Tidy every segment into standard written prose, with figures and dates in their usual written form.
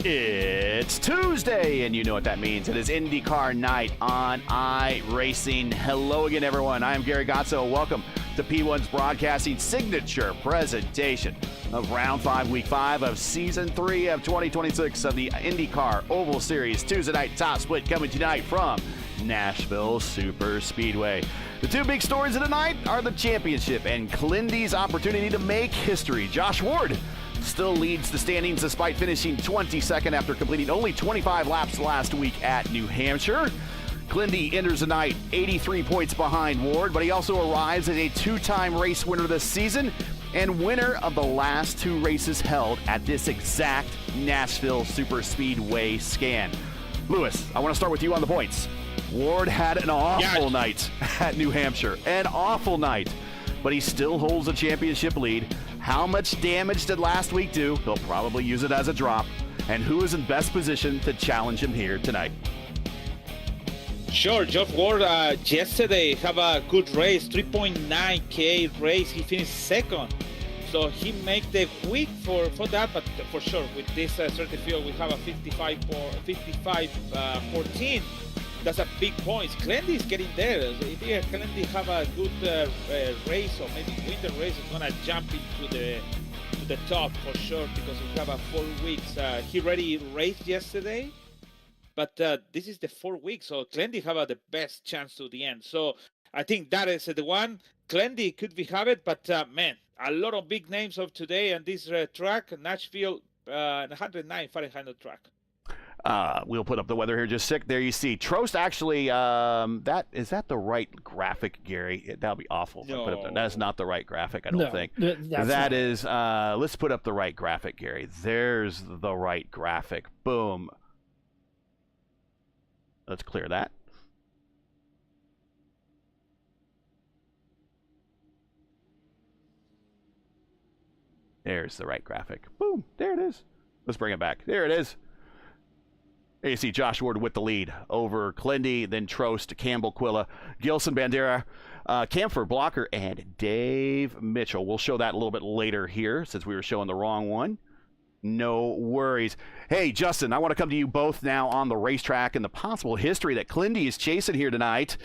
It's Tuesday, and you know what that means. It is IndyCar night on iRacing. Hello again, everyone. I am Gary Gotzo. Welcome to P1's Broadcasting signature presentation of Round 5, Week 5 of Season 3 of 2026 of the IndyCar Oval Series. Tuesday night top split coming tonight from Nashville Superspeedway. The two big stories of the night are the championship and Clindy's opportunity to make history. Josh Ward still leads the standings despite finishing 22nd after completing only 25 laps last week at New Hampshire. Clindy enters the night 83 points behind Ward, but he also arrives as a two-time race winner this season and winner of the last two races held at this exact Nashville Superspeedway scan. Lewis, I want to start with you on the points. Ward had an awful night at New Hampshire, an awful night, but he still holds a championship lead. How much damage did last week do? He'll probably use it as a drop. And who is in best position to challenge him here tonight? Sure, Josh Ward yesterday have a good race, 3.9K race. He finished second. So he make the week for that, but for sure with this certificate we have a 55-14. That's a big point. Clendy is getting there. If Clendy have a good race or maybe win the race, it's gonna jump into the top for sure because we have a 4 weeks. He already raced yesterday, but this is the 4 weeks, so Clendy have the best chance to the end. So I think that is the one. Clendy could be have it, but man, a lot of big names of today and this track, Nashville, 109 Fahrenheit track. We'll put up the weather here just sick. There you see. Trost actually, is that the right graphic, Gary? That'll be awful. No. Put up that is not the right graphic, I don't think. That is, let's put up the right graphic, Gary. There's the right graphic. Boom. Let's clear that. There's the right graphic. Boom. There it is. Let's bring it back. There it is. There you see Josh Ward with the lead over Clendy, then Trost, Campbell, Quilla, Gilson, Bandera, Camphor, Blocker, and Dave Mitchell. We'll show that a little bit later here since we were showing the wrong one. No worries. Hey, Justin, I want to come to you both now on the racetrack and the possible history that Clendy is chasing here tonight.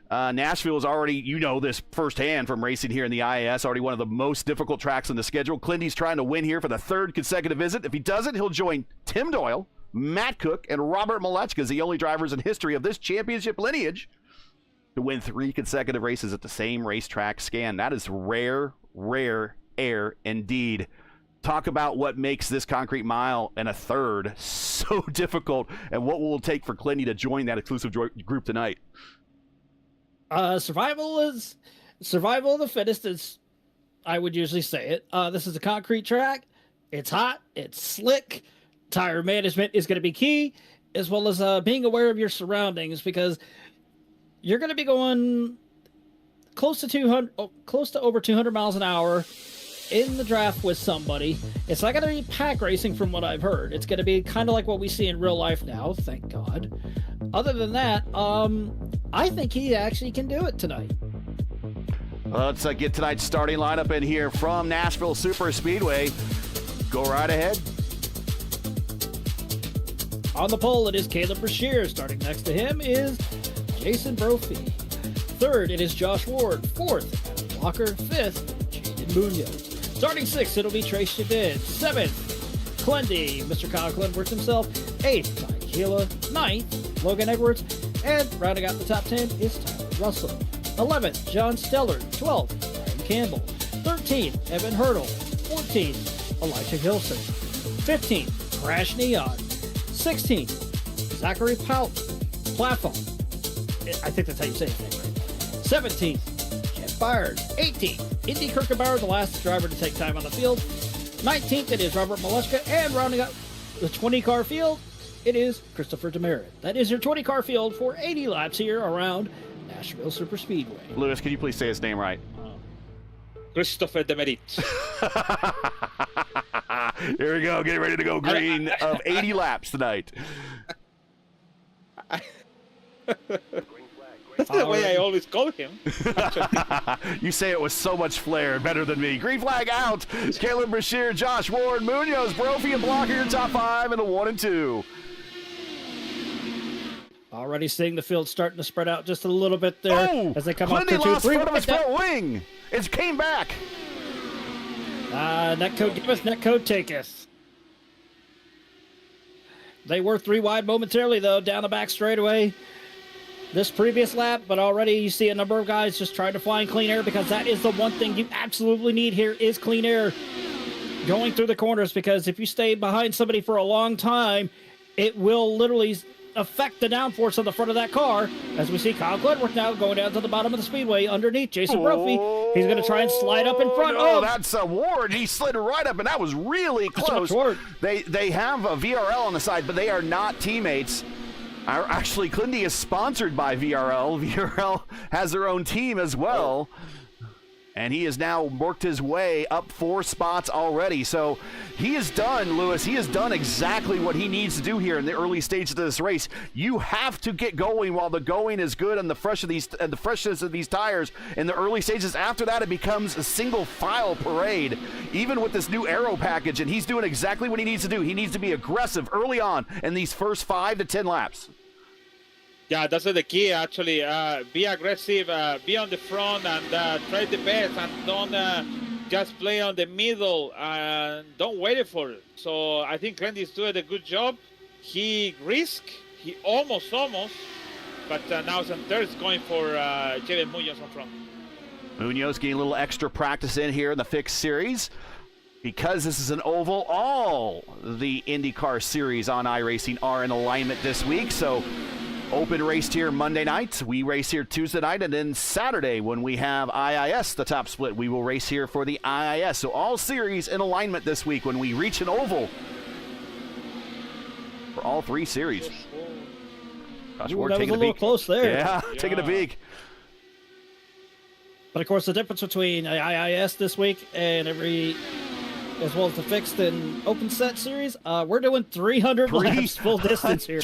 Nashville is already, you know this firsthand from racing here in the IAS, already one of the most difficult tracks on the schedule. Clendy's trying to win here for the third consecutive visit. If he doesn't, he'll join Tim Doyle, Matt Cook, and Robert Malechka as the only drivers in history of this championship lineage to win 3 consecutive races at the same racetrack scan. That is rare, rare air indeed. Talk about what makes this concrete mile and a third so difficult and what will it take for Clendy to join that exclusive group tonight. Survival of the fittest, as I would usually say it. This is a concrete track. It's hot. It's slick. Tire management is going to be key, as well as being aware of your surroundings, because you're going to be going close to over 200 miles an hour in the draft with somebody. It's not going to be pack racing from what I've heard. It's going to be kind of like what we see in real life now, thank God. Other than that, I think he actually can do it tonight. Let's get tonight's starting lineup in here from Nashville Superspeedway. Go right ahead. On the pole, it is Caleb Brashear. Starting next to him is Jason Brophy. Third, it is Josh Ward. Fourth, Adam Blocker. Fifth, Jaden Munoz. Starting sixth, it'll be Trace Shadid. Seventh, Clendy, Mr. Kyle Glenworth himself. Eighth, Ty Keela. Ninth, Logan Edwards. And rounding out the top 10 is Tyler Russell. 11th, John Stellar. 12th, Ryan Campbell. 13th, Evan Hurdle. 14th, Elijah Hilson. 15th, Crash Neon. 16th, Zachary Platform. I think that's how you say his name, right? 17th, Jeff Byers. 18th, Indy Kirkenbauer, the last driver to take time on the field. 19th, it is Robert Malechka. And rounding up the 20-car field, it is Christopher Demerit. That is your 20-car field for 80 laps here around Nashville Superspeedway. Lewis, can you please say his name right? Christopher Demerit. Here we go, getting ready to go green of 80 laps tonight. That's the way I always call him. You say it with so much flair, better than me. Green flag out. Caleb Brashear, Josh Ward, Munoz, Brophy, and Blocker, your top 5 in the 1 and 2. Already seeing the field starting to spread out just a little bit there as they come up to 2-3. Lost front of his front wing. It came back. Netcode giveth, netcode taketh. They were 3 wide momentarily, though, down the back straightaway this previous lap, but already you see a number of guys just trying to find clean air, because that is the one thing you absolutely need here is clean air going through the corners, because if you stay behind somebody for a long time, it will literally affect the downforce on the front of that car. As we see Kyle Gledworth now going down to the bottom of the speedway underneath Jason Brophy. He's going to try and slide up in front. Oh, that's Ward. He slid right up, and that was really close. They have a VRL on the side, but they are not teammates. Actually, Clindy is sponsored by VRL. VRL has their own team as well. And he has now worked his way up 4 spots already. So he has done, Lewis, he has done exactly what he needs to do here in the early stages of this race. You have to get going while the going is good and the freshness of these tires in the early stages. After that, it becomes a single file parade, even with this new aero package. And he's doing exactly what he needs to do. He needs to be aggressive early on in these first 5 to 10 laps. Yeah, that's the key, actually. Be aggressive, be on the front, and try the best, and don't just play on the middle, and don't wait for it. So I think Clendy's doing a good job. He risked, he almost, but now Santer's going for Jaden Munoz on front. Munoz getting a little extra practice in here in the fixed series. Because this is an oval, all the IndyCar series on iRacing are in alignment this week, so open raced here Monday night. We race here Tuesday night, and then Saturday when we have IIS, the top split, we will race here for the IIS. So all series in alignment this week when we reach an oval for all 3 series. Gosh, that was a little close there. Yeah, taking a peek. But of course, the difference between IIS this week and as well as the fixed and open set series, we're doing 300 laps full distance here.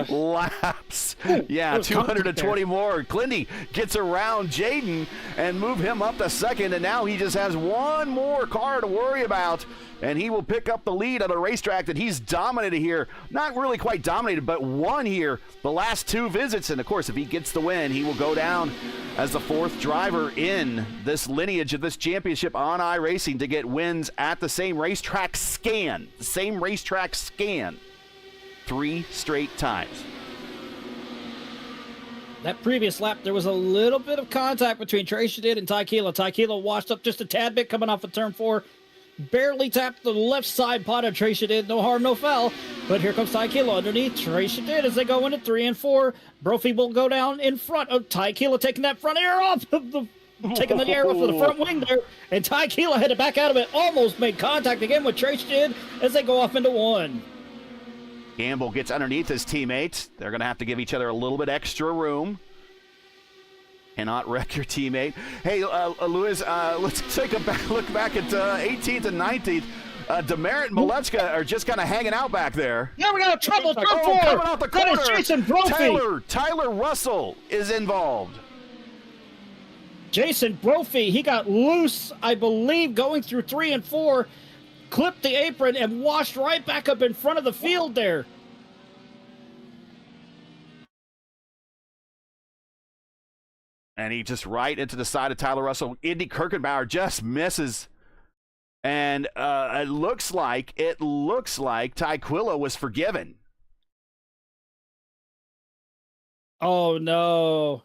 Laps. Yeah, 220 more. Clindy gets around Jaden and move him up to second, and now he just has one more car to worry about, and he will pick up the lead on a racetrack that he's dominated here. Not really quite dominated, but won here the last 2 visits, and of course, if he gets the win, he will go down as the 4th driver in this lineage of this championship on iRacing to get wins at the same racetrack scan. 3 straight times. That previous lap, there was a little bit of contact between Trey Shadid and Ty Keela. Ty Keela washed up just a tad bit coming off of turn 4. Barely tapped the left side pot of Trey Shadid. No harm, no foul. But here comes Ty Keela underneath Trey Shadid as they go into 3 and 4. Brophy will go down in front of Ty Keela, taking that front air off of the taking the air off of the front wing there, and Ty Keela had to back out of it. Almost made contact again with Trey Shadid as they go off into 1. Gamble gets underneath his teammates. They're going to have to give each other a little bit extra room. Cannot wreck your teammate. Hey, Lewis, let's take a look back at 18th and 19th. Demerit and Malechka are just kind of hanging out back there. Yeah, we got a trouble. Turn 4. Coming out the corner. That is Jason Brophy. Tyler Russell is involved. Jason Brophy, he got loose, I believe, going through 3 and 4, clipped the apron, and washed right back up in front of the field there. And he just right into the side of Tyler Russell. Indy Kirkenbauer just misses. And it looks like Tyquilla was forgiven. Oh, no.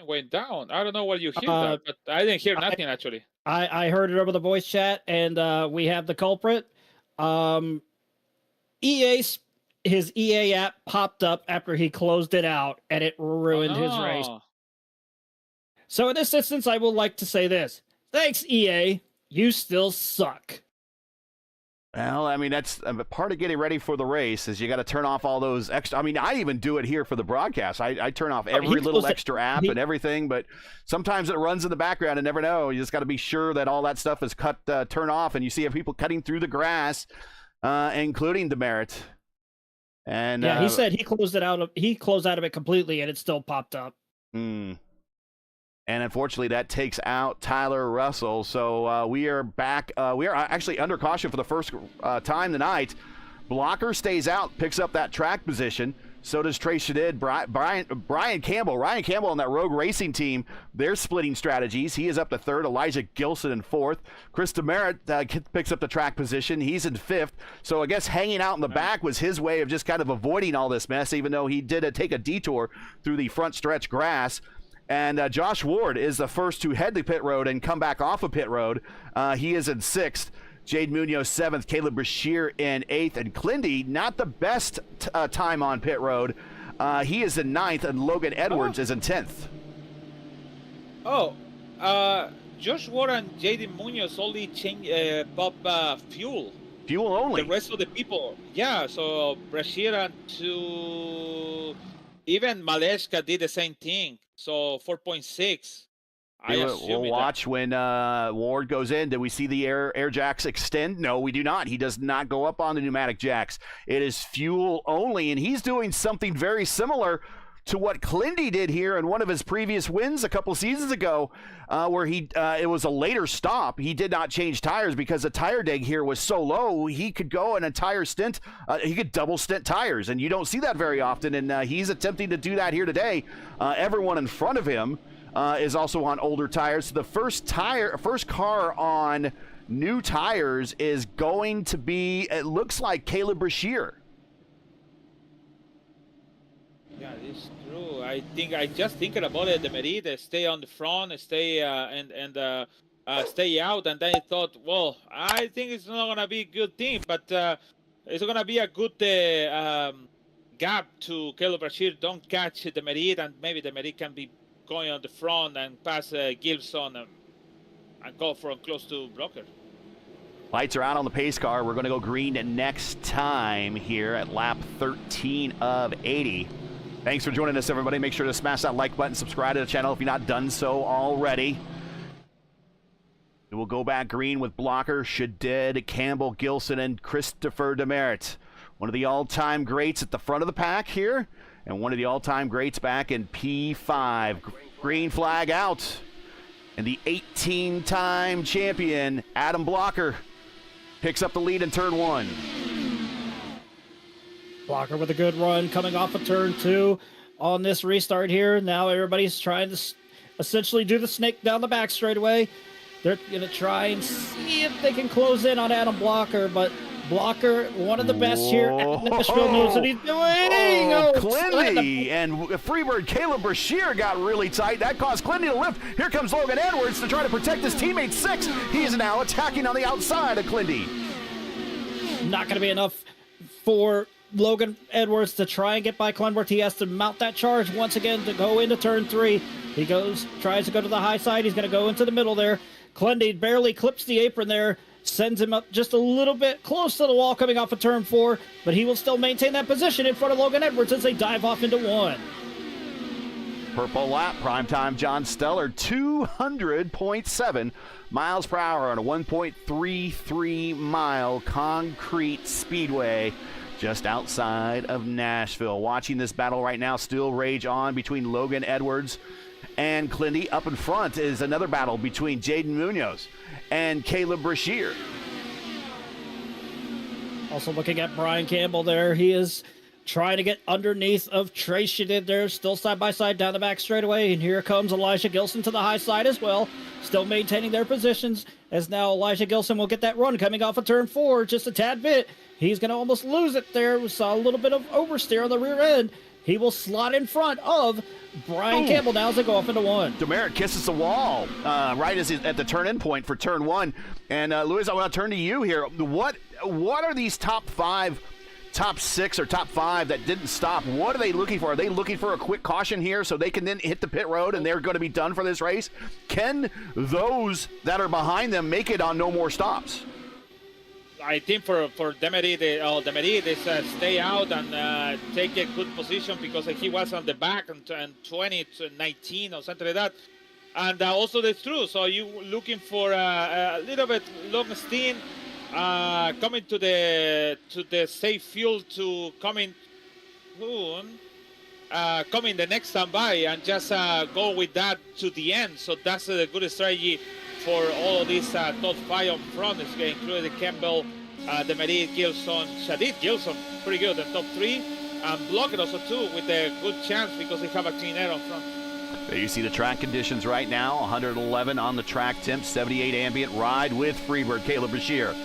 Went down. I don't know what you hear, but I didn't hear nothing, actually. I heard it over the voice chat, and we have the culprit. His EA app popped up after he closed it out, and it ruined his race. So in this instance, I would like to say this. Thanks, EA. You still suck. Well, I mean, that's part of getting ready for the race is you got to turn off all those extra. I mean, I even do it here for the broadcast. I turn off every little extra app and everything, but sometimes it runs in the background and never know. You just got to be sure that all that stuff is turned off, and you see people cutting through the grass, including Demerit. And yeah, he said he closed out of it completely, and it still popped up. And unfortunately, that takes out Tyler Russell. So we are back. We are actually under caution for the first time tonight. Blocker stays out, picks up that track position. So does Trey Shadid, Brian Campbell. Ryan Campbell on that Rogue Racing team, they're splitting strategies. He is up to third. Elijah Gilson in fourth. Chris Demerit picks up the track position. He's in fifth. So I guess hanging out in the back was his way of just kind of avoiding all this mess, even though he did take a detour through the front stretch grass. And Josh Ward is the first to head the pit road and come back off of pit road. He is in sixth. Jade Munoz, 7th, Caleb Brashear in 8th, and Clindy, not the best time on pit road. He is in 9th, and Logan Edwards is in 10th. Josh Ward and Jaden Munoz only change fuel. Fuel only. The rest of the people, yeah, so Brashear and even Maleshka did the same thing, so 4.6. We'll watch when Ward goes in. Did we see the air jacks extend? No, we do not. He does not go up on the pneumatic jacks. It is fuel only, and he's doing something very similar to what Clindy did here in one of his previous wins a couple seasons ago, where it was a later stop. He did not change tires because the tire deg here was so low. He could go an entire stint. He could double stint tires, and you don't see that very often, and he's attempting to do that here today. Everyone in front of him is also on older tires. So the first car on new tires is going to be, it looks like, Caleb Brashear. Yeah, it's true. I just thinking about it. The Merida stay on the front, stay stay out, and then I thought, well, I think it's not gonna be a good thing, but it's gonna be a good gap to Caleb Brashear. Don't catch the Merida, and maybe the Merida can be going on the front and pass Gibson and go from close to Blocker. Lights are out on the pace car. We're going to go green next time here at lap 13 of 80. Thanks for joining us, everybody. Make sure to smash that like button, subscribe to the channel if you're not done so already. We'll go back green with Blocker, Shadid, Campbell, Gilson, and Christopher Demerit. One of the all-time greats at the front of the pack here, and one of the all-time greats back in P5. Green flag out. And the 18-time champion, Adam Blocker, picks up the lead in turn 1. Blocker with a good run coming off of turn 2 on this restart here. Now everybody's trying to essentially do the snake down the back straightaway. They're going to try and see if they can close in on Adam Blocker, but Blocker, one of the best here at Nashville, knows what he's doing. Clindy and Freebird Caleb Brashear got really tight. That caused Clindy to lift. Here comes Logan Edwards to try to protect his teammate 6. He is now attacking on the outside of Clindy. Not going to be enough for Logan Edwards to try and get by Clenworth. He has to mount that charge once again to go into turn 3. He tries to go to the high side. He's going to go into the middle there. Clindy barely clips the apron there. Sends him up just a little bit close to the wall coming off of turn 4, but he will still maintain that position in front of Logan Edwards as they dive off into 1. Purple lap, primetime John Steller, 200.7 miles per hour on a 1.33 mile concrete speedway just outside of Nashville. Watching this battle right now still rage on between Logan Edwards and Clindy. Up in front is another battle between Jaden Munoz and Caleb Brashear. Also looking at Brian Campbell there. He is trying to get underneath of Trey Shadid there, still side by side down the back straightaway. And here comes Elijah Gilson to the high side as well, still maintaining their positions, as now Elijah Gilson will get that run coming off of turn 4 just a tad bit. He's going to almost lose it there. We saw a little bit of oversteer on the rear end. He will slot in front of Brian Campbell now as they go off into 1. Demerit kisses the wall right as at the turn-in point for turn 1. And Luis, I want to turn to you here. What are these top 6, or top 5 that didn't stop? What are they looking for? Are they looking for a quick caution here so they can then hit the pit road and they're going to be done for this race? Can those that are behind them make it on no more stops? I think for Demerit is stay out and take a good position because he was on the back and 20 to 19 or something like that. And also that's true. So you looking for a little bit long stint, coming to the safe fuel to coming soon come in the next standby and just go with that to the end. So that's a good strategy for all of these top 5 up front, including Campbell, Demerit, Gilson, Shadid Gilson, pretty good, the top 3, and Blockett also too with a good chance because they have a clean air up front. There you see the track conditions right now. 111 on the track temp, 78 ambient. Ride with Freebird Caleb Bashir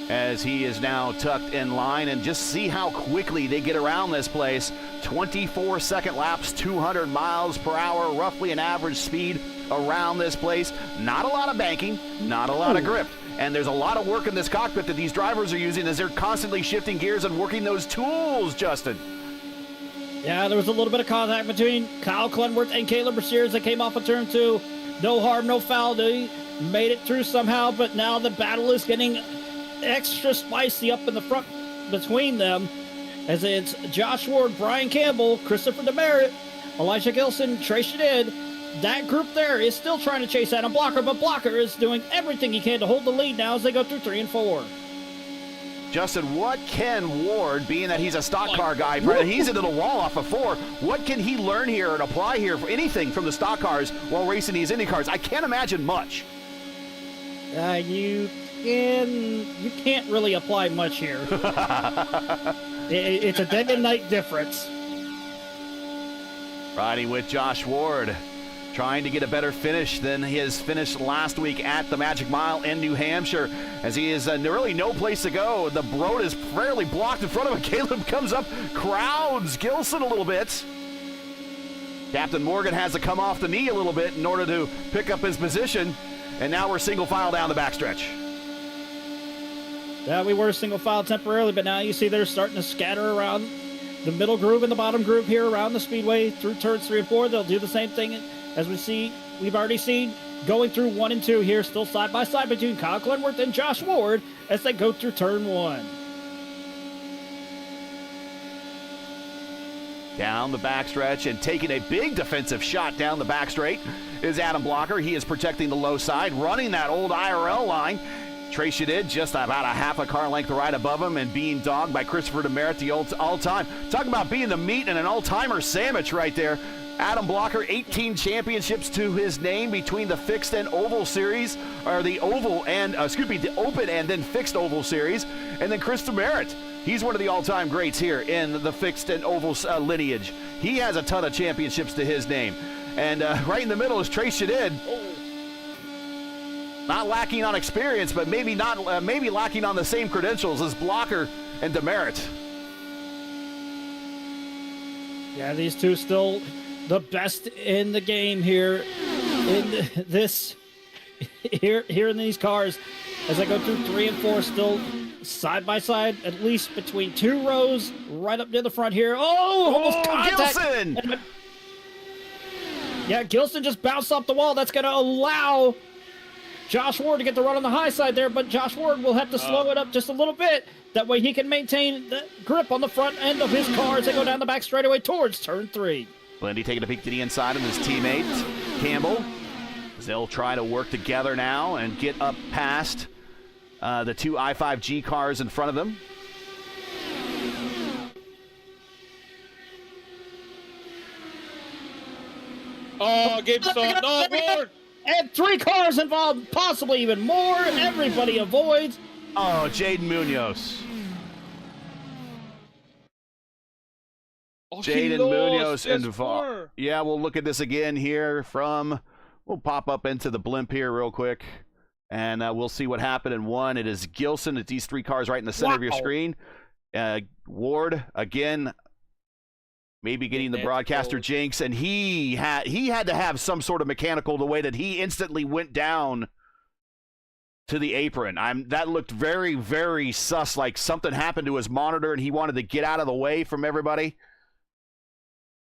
as he is now tucked in line, and just see how quickly they get around this place. 24-second laps, 200 miles per hour, roughly an average speed around this place. Not a lot of banking, not a lot of grip. And there's a lot of work in this cockpit that these drivers are using as they're constantly shifting gears and working those tools, Justin. Yeah, there was a little bit of contact between Kyle Clenworth and Caleb Brashear as they came off of turn 2. No harm, no foul. They made it through somehow, but now the battle is getting extra spicy up in the front between them, as it's Josh Ward, Brian Campbell, Christopher Demerit, Elijah Gilson, Trey Shadid. That group there is still trying to chase Adam Blocker, but Blocker is doing everything he can to hold the lead now as they go through 3 and 4. Justin, what can Ward, being that he's a stock car guy, he's into the wall off of 4, what can he learn here and apply here for anything from the stock cars while racing these Indy cars? I can't imagine much. You can't really apply much here. It's a day and night difference. Riding with Josh Ward, trying to get a better finish than his finish last week at the Magic Mile in New Hampshire, as he is really no place to go. The road is fairly blocked in front of him. Caleb comes up, crowds Gilson a little bit. Captain Morgan has to come off the knee a little bit in order to pick up his position, and now we're single file down the backstretch. Yeah, we were single file temporarily, but now you see they're starting to scatter around the middle groove and the bottom groove here around the speedway through turns 3 and 4. They'll do the same thing as we've already seen going through 1 and 2 here, still side by side between Kyle Clenworth and Josh Ward as they go through turn 1. Down the backstretch and taking a big defensive shot down the back straight is Adam Blocker. He is protecting the low side, running that old IRL line. Trey Shadid just about a half a car length right above him and being dogged by Christopher Demerit, the all-time. Talk about being the meat and an all-timer sandwich right there. Adam Blocker, 18 championships to his name between the fixed and oval series, or the oval and, the open and then fixed oval series. And then Chris Demerit, he's one of the all-time greats here in the fixed and oval lineage. He has a ton of championships to his name. And right in the middle is Trey Shadid. Not lacking on experience, but maybe lacking on the same credentials as Blocker and Demerit. Yeah, these two still the best in the game here in this here in these cars as I go through 3 and 4, still side by side, at least between 2 rows, right up near the front here. Almost contact. Gilson! Yeah, Gilson just bounced off the wall. That's going to allow Josh Ward to get the run on the high side there, but Josh Ward will have to slow it up just a little bit. That way he can maintain the grip on the front end of his car as they go down the back straightaway towards turn 3. Blendy taking a peek to the inside of his teammate, Campbell. They'll try to work together now and get up past the 2 i5G cars in front of them. Oh, Gibson, no more! And 3 cars involved, possibly even more. Everybody avoids. Oh, Jaden Munoz. Oh, Jaden Munoz and involved. Yeah, we'll look at this again here from, we'll pop up into the blimp here real quick, and we'll see what happened in 1. It is Gilson. It's these 3 cars right in the center of your screen. Ward, again, maybe getting the broadcaster jinx, and he had to have some sort of mechanical the way that he instantly went down to the apron. That looked very, very sus, like something happened to his monitor and he wanted to get out of the way from everybody.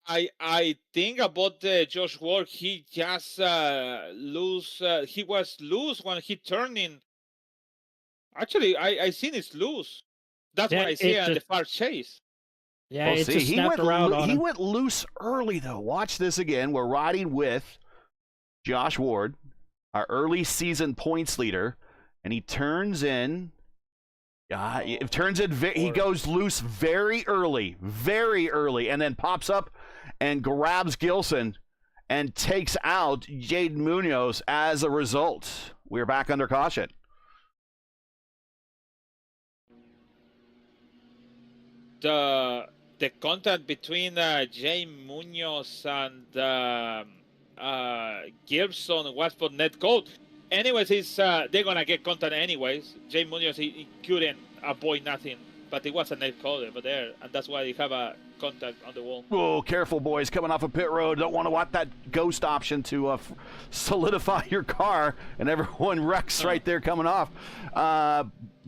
I think about Josh Ward, he just loose. He was loose when he turned in. Actually, I seen it's loose. That's what I see on the far chase. Yeah, well, it just snapped around on him. He went loose early, though. Watch this again. We're riding with Josh Ward, our early season points leader, and he turns in It turns it. He goes loose very early, and then pops up and grabs Gilson and takes out Jaden Munoz as a result. We're back under caution. The contact between Jay Munoz and Gibson was for net code. Anyways, they're gonna get contact anyways. Jay Munoz he couldn't avoid nothing, but it was a net code over there, and that's why they have a contact on the wall. Oh, careful, boys! Coming off a pit road, don't want to want that ghost option to solidify your car, and everyone wrecks right there coming off.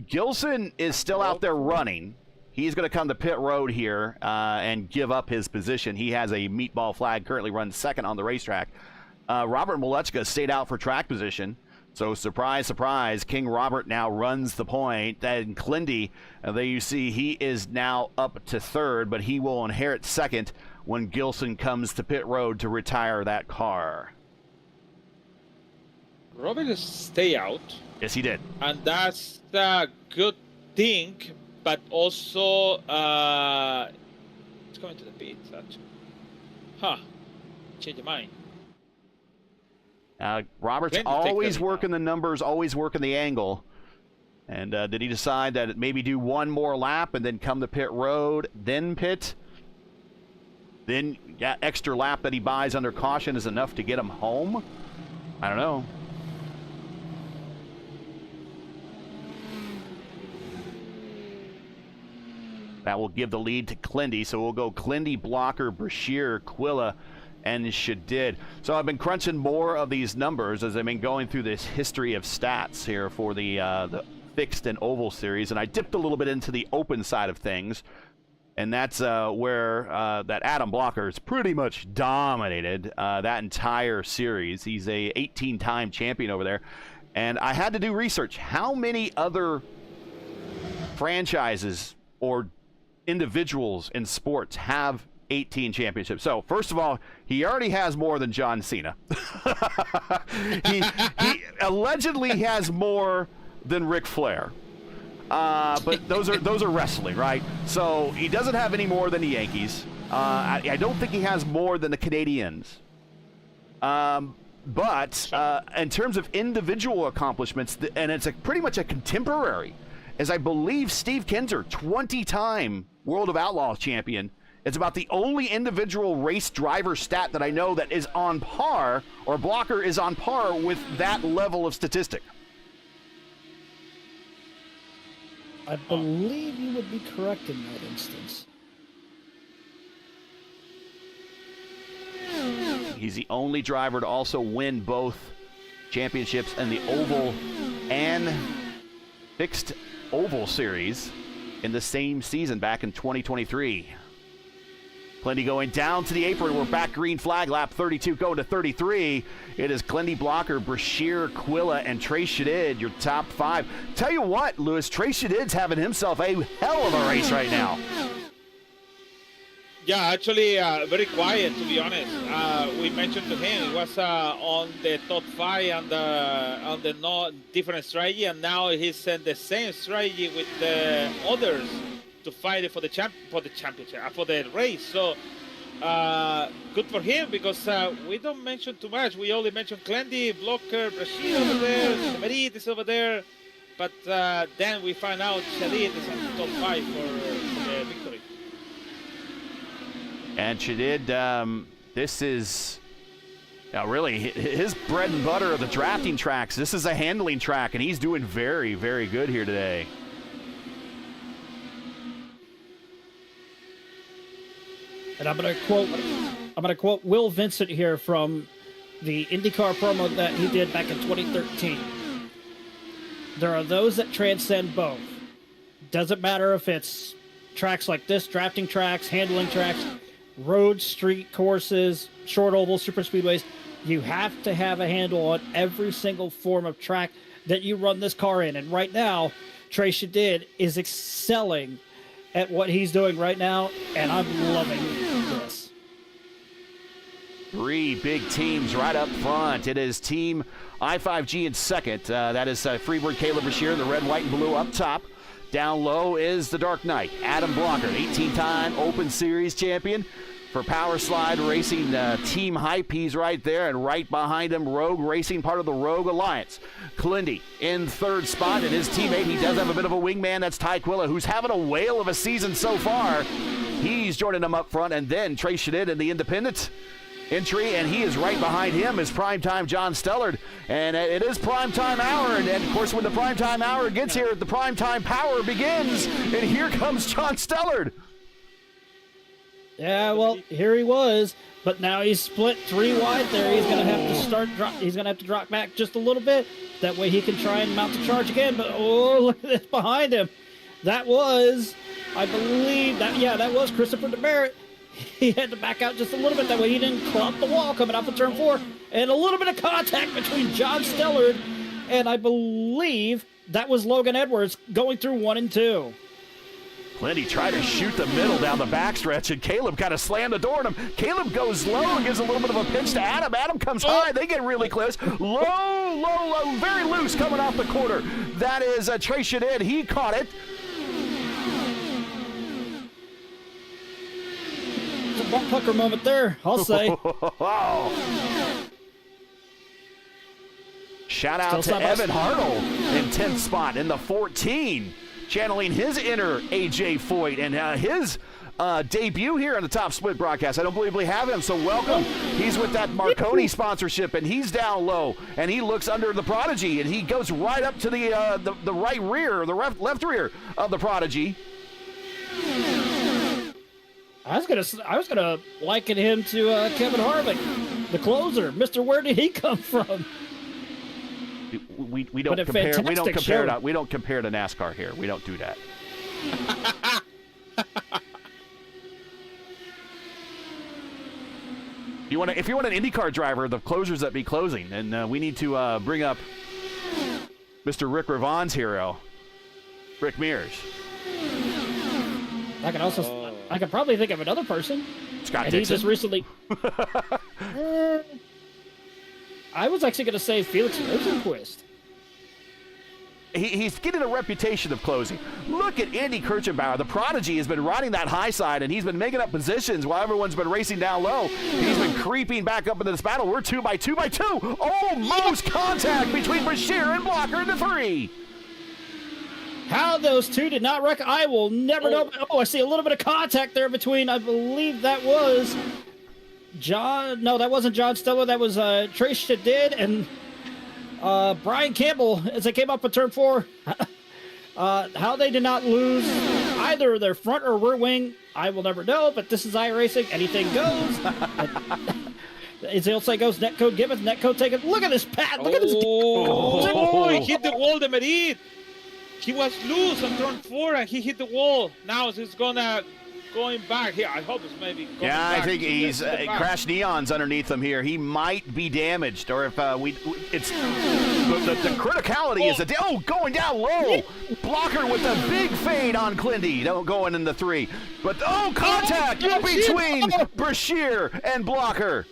Gilson is still out there running. He's going to come to pit road here and give up his position. He has a meatball flag, currently runs second on the racetrack. Robert Malechka stayed out for track position. So surprise, surprise, King Robert now runs the point. And Clindy, there you see, he is now up to third, but he will inherit second when Gilson comes to pit road to retire that car. Robert stay out. Yes, he did. And that's a good thing, but also it's going to the pits, actually. Change your mind. Robert's always working the numbers, always working the angle. And did he decide that maybe do one more lap and then come to pit road, then pit? Then that extra lap that he buys under caution is enough to get him home? I don't know. That will give the lead to Clindy. So we'll go Clindy, Blocker, Brashear, Quilla, and Shadid. So I've been crunching more of these numbers as I've been going through this history of stats here for the fixed and oval series, and I dipped a little bit into the open side of things, and that's where that Adam Blocker has pretty much dominated that entire series. He's a 18-time champion over there, and I had to do research. How many other franchises or individuals in sports have 18 championships? So first of all, he already has more than John Cena. he allegedly has more than Ric Flair, but those are wrestling, right? So he doesn't have any more than the Yankees. I don't think he has more than the Canadians. But in terms of individual accomplishments, and it's pretty much a contemporary, as I believe Steve Kinzer, 20-time World of Outlaws champion. It's about the only individual race driver stat that I know that is on par, or Blocker is on par with that level of statistic. I believe you would be correct in that instance. He's the only driver to also win both championships in the oval and fixed oval series in the same season back in 2023. Clindy going down to the apron. We're back green flag, lap 32 going to 33. It is Clindy, Blocker, Brashear, Quilla, and Trace Shadid, your top five. Tell you what, Lewis, Trace Shadid's having himself a hell of a race right now. Yeah, actually, very quiet, to be honest. We mentioned to him, he was on the top five and on the different strategy, and now he's in the same strategy with the others to fight for the championship, for the race. So good for him, because we don't mention too much. We only mention Clendy, Blocker, Brashear over there, Merit is over there, but then we find out Shadid is on the top five for the victory. And Shadid, this is really his bread and butter of the drafting tracks. This is a handling track, and he's doing very, very good here today. And I'm going to quote Will Vincent here from the IndyCar promo that he did back in 2013. There are those that transcend both. Doesn't matter if it's tracks like this, drafting tracks, handling tracks, road, street courses, short oval, super speedways. You have to have a handle on every single form of track that you run this car in. And right now, Trace Shadid is excelling at what he's doing right now, and I'm loving this. Three big teams right up front. It is Team I5G in second. That is Freebird Caleb Brashear, the red, white, and blue up top. Down low is the Dark Knight, Adam Blocker, 18-time Open Series champion for Power Slide Racing Team Hype. He's right there, and right behind him, Rogue Racing, part of the Rogue Alliance. Clindy in third spot, and his teammate, he does have a bit of a wingman, that's Tyquilla, who's having a whale of a season so far. He's joining them up front, and then Trace Shadid in the independent entry, and he is right behind him is primetime John Stellard. And it is primetime hour, and of course when the primetime hour gets here, the primetime power begins, and here comes John Stellard. Yeah, well, here he was, but now he's split 3 wide there. He's going to have to he's going to have to drop back just a little bit. That way he can try and mount the charge again. But oh, look at this behind him. That was, I believe, that was Christopher DeMeritt. He had to back out just a little bit. That way he didn't clump the wall coming up in turn 4. And a little bit of contact between John Stellard and I believe that was Logan Edwards going through 1 and 2. Clindy tried to shoot the middle down the backstretch, and Caleb kind of slammed the door on him. Caleb goes low and gives a little bit of a pinch to Adam. Adam comes high. They get really close. Low, very loose coming off the quarter. That is Trace Shadid. He caught it. It's a butt pucker moment there, I'll say. Shout out to Evan Hartle in 10th spot in the 14. Channeling his inner AJ Foyt and his debut here on the Top Split broadcast. I don't believe we have him, so welcome. He's with that Marconi sponsorship, and he's down low, and he looks under the Prodigy, and he goes right up to the right rear, the left rear of the Prodigy. I was gonna liken him to Kevin Harvick, the closer. Mr. Where did he come from? We don't compare to NASCAR here. We don't do that. If you want an IndyCar driver, the closers that be closing, and we need to bring up Mr. Rick Ravon's hero, Rick Mears. I could probably think of another person. Scott and Dixon. He just recently. I was actually going to say Felix Rosenquist. He's getting a reputation of closing. Look at Andy Kirchenbauer. The Prodigy has been riding that high side, and he's been making up positions while everyone's been racing down low. He's been creeping back up into this battle. We're 2 by 2 by 2. Almost contact between Brashear and Blocker in the 3. How those two did not wreck, I will never know. Oh, I see a little bit of contact there between, I believe that was John. No, that wasn't John Stella. That was Trace Shadid and Brian Campbell as they came up in turn 4. How they did not lose either their front or rear wing, I will never know, but this is iRacing. Anything goes. As the old say goes, netcode giveth, netcode taketh. Look at this pad. Look at this. He hit the wall, DeMeritt. He was loose on turn 4 and he hit the wall. Now he's going back here. I hope it's maybe going back. I think he's crashed neons underneath him here. He might be damaged, or if it's the criticality is going down low. Blocker with a big fade on Clindy. Going in the 3, but contact between Brashear and Blocker.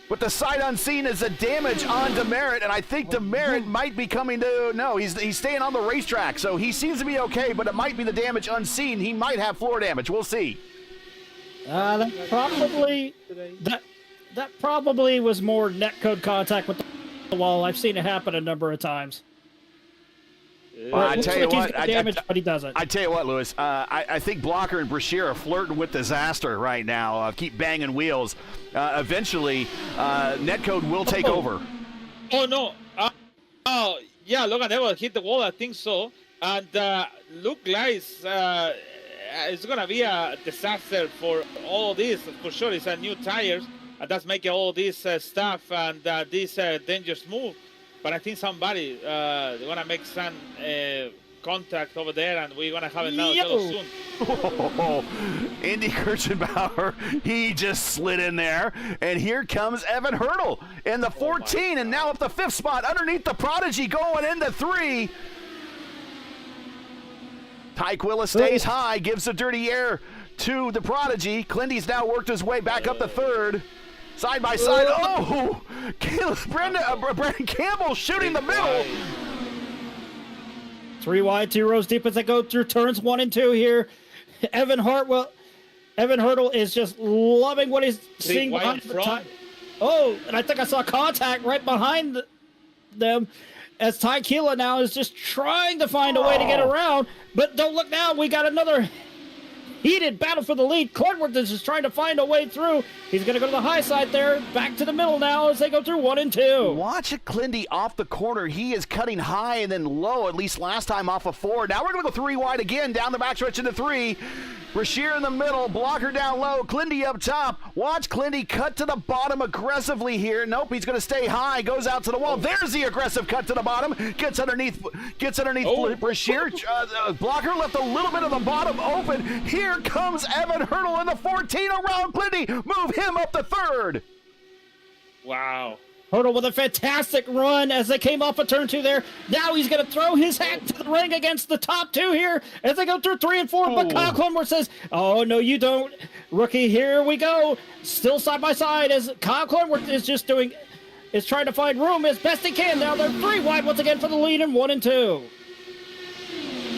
But the sight unseen is the damage on DeMeritt, and I think DeMeritt might be coming to. No, he's staying on the racetrack, so he seems to be okay. But it might be the damage unseen. He might have floor damage. We'll see. That probably was more netcode contact with the wall. I've seen it happen a number of times. I tell you what, but he doesn't. I tell you what, Lewis. I think Blocker and Brashear are flirting with disaster right now. Keep banging wheels. Eventually, netcode will take over. Oh no! Yeah, Logan Edwards hit the wall. I think so. And look, guys, it's gonna be a disaster for all this. For sure, it's new tires, and that's making all this stuff and this dangerous move. But I think somebody they're gonna make some contact over there, and we're gonna have another yellow soon. Andy Kirchenbauer, he just slid in there, and here comes Evan Hurdle in the 14, and now up the 5th spot underneath the Prodigy, going into 3. Tyquilla stays high, gives the dirty air to the Prodigy. Clindy's now worked his way back up the 3rd. Side by side. Brandon Campbell shooting the middle. 3 wide, 2 rows deep as they go through turns 1 and 2 here. Evan Hurdle is just loving what he's seeing behind the tie. Oh, and I think I saw contact right behind them as Ty Keela now is just trying to find a way to get around. But don't look now, we got another heated battle for the lead. Clenworth is just trying to find a way through. He's going to go to the high side there. Back to the middle now as they go through 1 and 2. Watch Clindy off the corner. He is cutting high and then low, at least last time off of 4. Now we're going to go 3 wide again, down the backstretch into 3. Brashear in the middle, Blocker down low, Clindy up top. Watch Clindy cut to the bottom aggressively here. Nope, he's going to stay high, goes out to the wall. There's the aggressive cut to the bottom. Gets underneath Brashear. Blocker left a little bit of the bottom open. Here comes Evan Hurdle in the 14 around Clindy. Move him up to 3rd. Wow. Hurdle with a fantastic run as they came off of turn 2 there. Now he's going to throw his hat to the ring against the top 2 here as they go through 3 and 4. But Kyle Clenworth says, oh, no, you don't, rookie. Here we go. Still side by side as Kyle Clenworth is trying to find room as best he can. Now they're 3 wide once again for the lead in 1 and 2.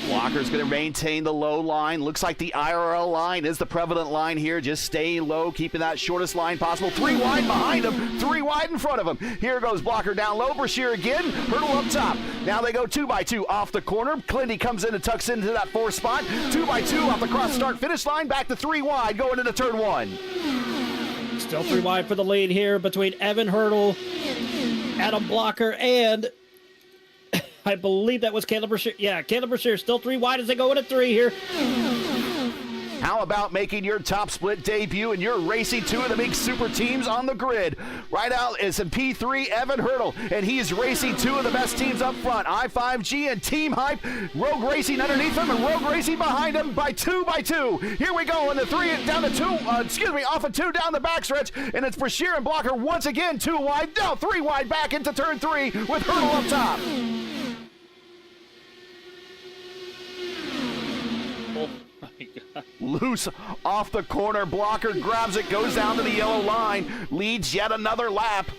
Walker's going to maintain the low line. Looks like the IRL line is the prevalent line here. Just stay low, keeping that shortest line possible. 3 wide behind him, 3 wide in front of him. Here goes Blocker down low. Brashear again. Hurdle up top. Now they go 2 by 2 off the corner. Clindy comes in and tucks into that 4th spot. 2 by 2 off the cross start finish line. Back to 3 wide going into turn 1. Still 3 wide for the lead here between Evan Hurdle, Adam Blocker, and I believe that was Caleb Brashear. Yeah, Caleb Brashear still 3 wide as they go into 3 here. How about making your top split debut and you're racing 2 of the big super teams on the grid? Right out is in P3, Evan Hurdle, and he's racing 2 of the best teams up front. I5G and Team Hype. Rogue Racing underneath him and Rogue Racing behind him by 2 by 2. Here we go in the 3 down to 2, off of 2 down the backstretch, and it's Brashear and Blocker once again 2 wide, now 3 wide back into turn 3 with Hurdle up top. Loose off the corner. Blocker grabs it, goes down to the yellow line, leads yet another lap.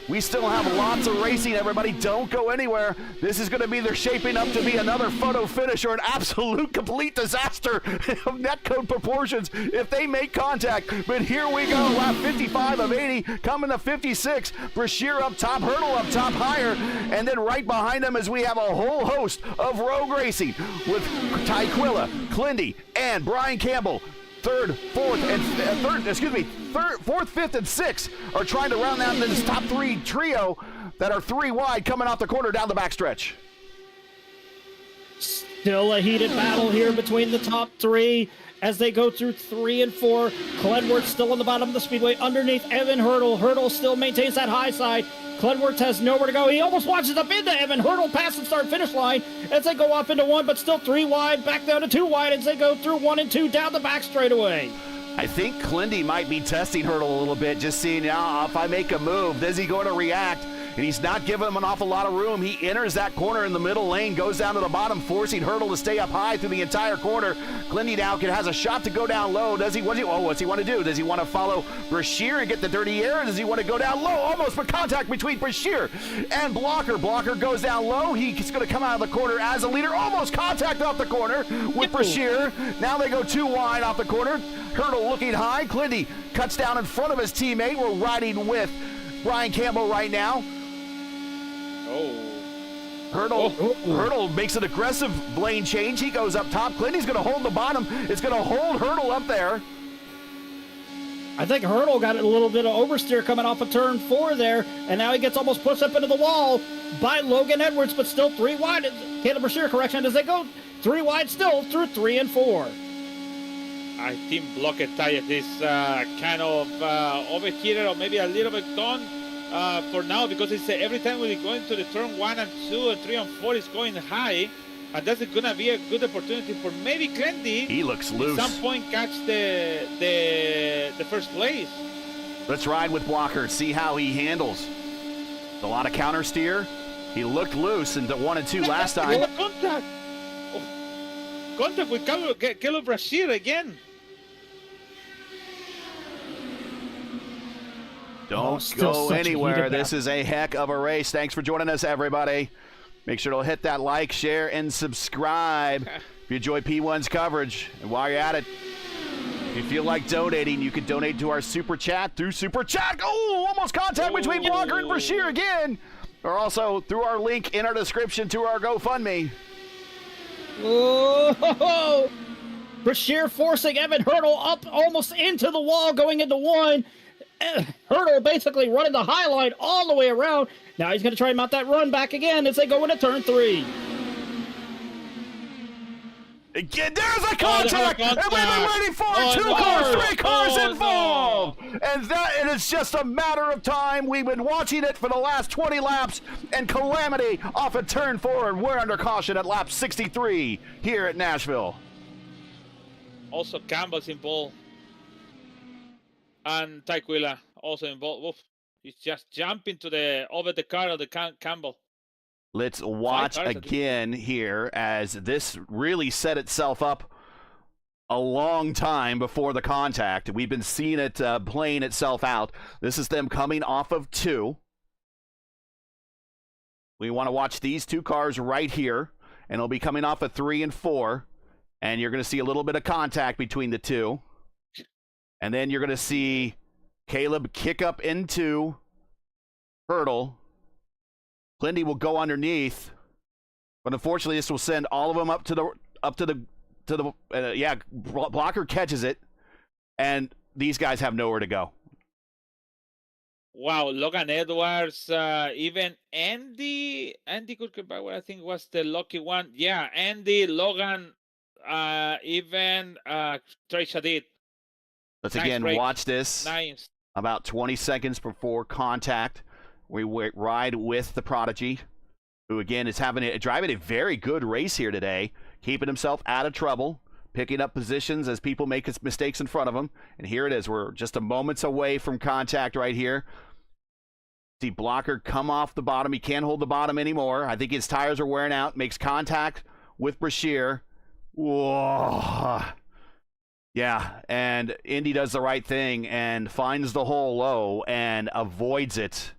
We still have lots of racing, everybody. Don't go anywhere. This is going to be, they're shaping up to be another photo finish or an absolute complete disaster of netcode proportions if they make contact. But here we go, lap 55 of 80, coming to 56. Brashear up top, Hurdle up top higher, and then right behind them as we have a whole host of Rogue Racing with Ty Quilla, Clindy, and Brian Campbell. 3rd, 4th, and 4th, 5th, and 6th are trying to round out this top 3 trio that are 3 wide coming off the corner down the backstretch. Still a heated battle here between the top 3 as they go through 3 and 4. Clenworth still on the bottom of the speedway underneath Evan Hurdle. Hurdle still maintains that high side. Clenworth has nowhere to go. He almost watches up into Evan Hurdle past the start finish line as they go off into 1, but still 3 wide, back down to 2 wide as they go through 1 and 2 down the back straightaway. I think Clindy might be testing Hurdle a little bit, just seeing now if I make a move, is he going to react? And he's not giving him an awful lot of room. He enters that corner in the middle lane, goes down to the bottom, forcing Hurdle to stay up high through the entire corner. Clindy now has a shot to go down low. What's he want to do? Does he want to follow Brashear and get the dirty air? Or does he want to go down low? Almost for contact between Brashear and Blocker. Blocker goes down low. He's going to come out of the corner as a leader. Almost contact off the corner with Brashear. Now they go 2 wide off the corner. Hurdle looking high. Clindy cuts down in front of his teammate. We're riding with Brian Campbell right now. Hurdle makes an aggressive lane change. He goes up top. Clindy's going to hold the bottom. It's going to hold Hurdle up there. I think Hurdle got a little bit of oversteer coming off of turn 4 there, and now he gets almost pushed up into the wall by Logan Edwards, but still 3 wide. Caleb Brashear, correction, as they go 3 wide still through 3 and 4. I think Blocker tire is kind of overheated or maybe a little bit done. For now, because it's every time we go into the turn 1 and 2 and 3 and 4 is going high, and that's going to be a good opportunity for maybe Clendy. He looks loose. At some point, catch the first place. Let's ride with Blocker, see how he handles. A lot of counter steer. He looked loose into 1 and 2 last time. Contact. Contact with Caleb Brashear again. Don't go anywhere. This is a heck of a race. Thanks for joining us, everybody. Make sure to hit that like, share, and subscribe if you enjoy P1's coverage. And while you're at it, if you feel like donating, you can donate to our Super Chat through Super Chat. Oh, almost contact between Blocker and Brashear again. Or also through our link in our description to our GoFundMe. Oh, Brashear forcing Evan Hurdle up almost into the wall, going into one. Hurdle basically running the high line all the way around. Now he's going to try and mount that run back again as they go into turn 3. Again, there's a contact, and we've been waiting for it. 2 cars, 3 cars involved, and it's just a matter of time. We've been watching it for the last 20 laps, and calamity off at turn 4, and we're under caution at lap 63 here at Nashville. Also, Campbell's involved, and Tyquila also involved. Oof. He's just jumping to over the car of the Campbell. Let's watch again here as this really set itself up a long time before the contact. We've been seeing it playing itself out. This is them coming off of 2. We want to watch these 2 cars right here, and it'll be coming off of 3 and 4, and you're going to see a little bit of contact between the 2. And then you're going to see Caleb kick up into Hurdle. Lindy will go underneath, but unfortunately, this will send all of them up to the Blocker catches it, and these guys have nowhere to go. Wow, Logan Edwards, even Andy Kirkenbauer, I think was the lucky one. Yeah, Andy, Logan, even Trey Shadid. Let's again watch this. Nice. About 20 seconds before contact. We ride with the Prodigy, who again is driving a very good race here today, keeping himself out of trouble, picking up positions as people make mistakes in front of him. And here it is. We're just a moments away from contact right here. See Blocker come off the bottom. He can't hold the bottom anymore. I think his tires are wearing out. Makes contact with Brashear. Whoa. Yeah, and Indy does the right thing and finds the hole low and avoids it.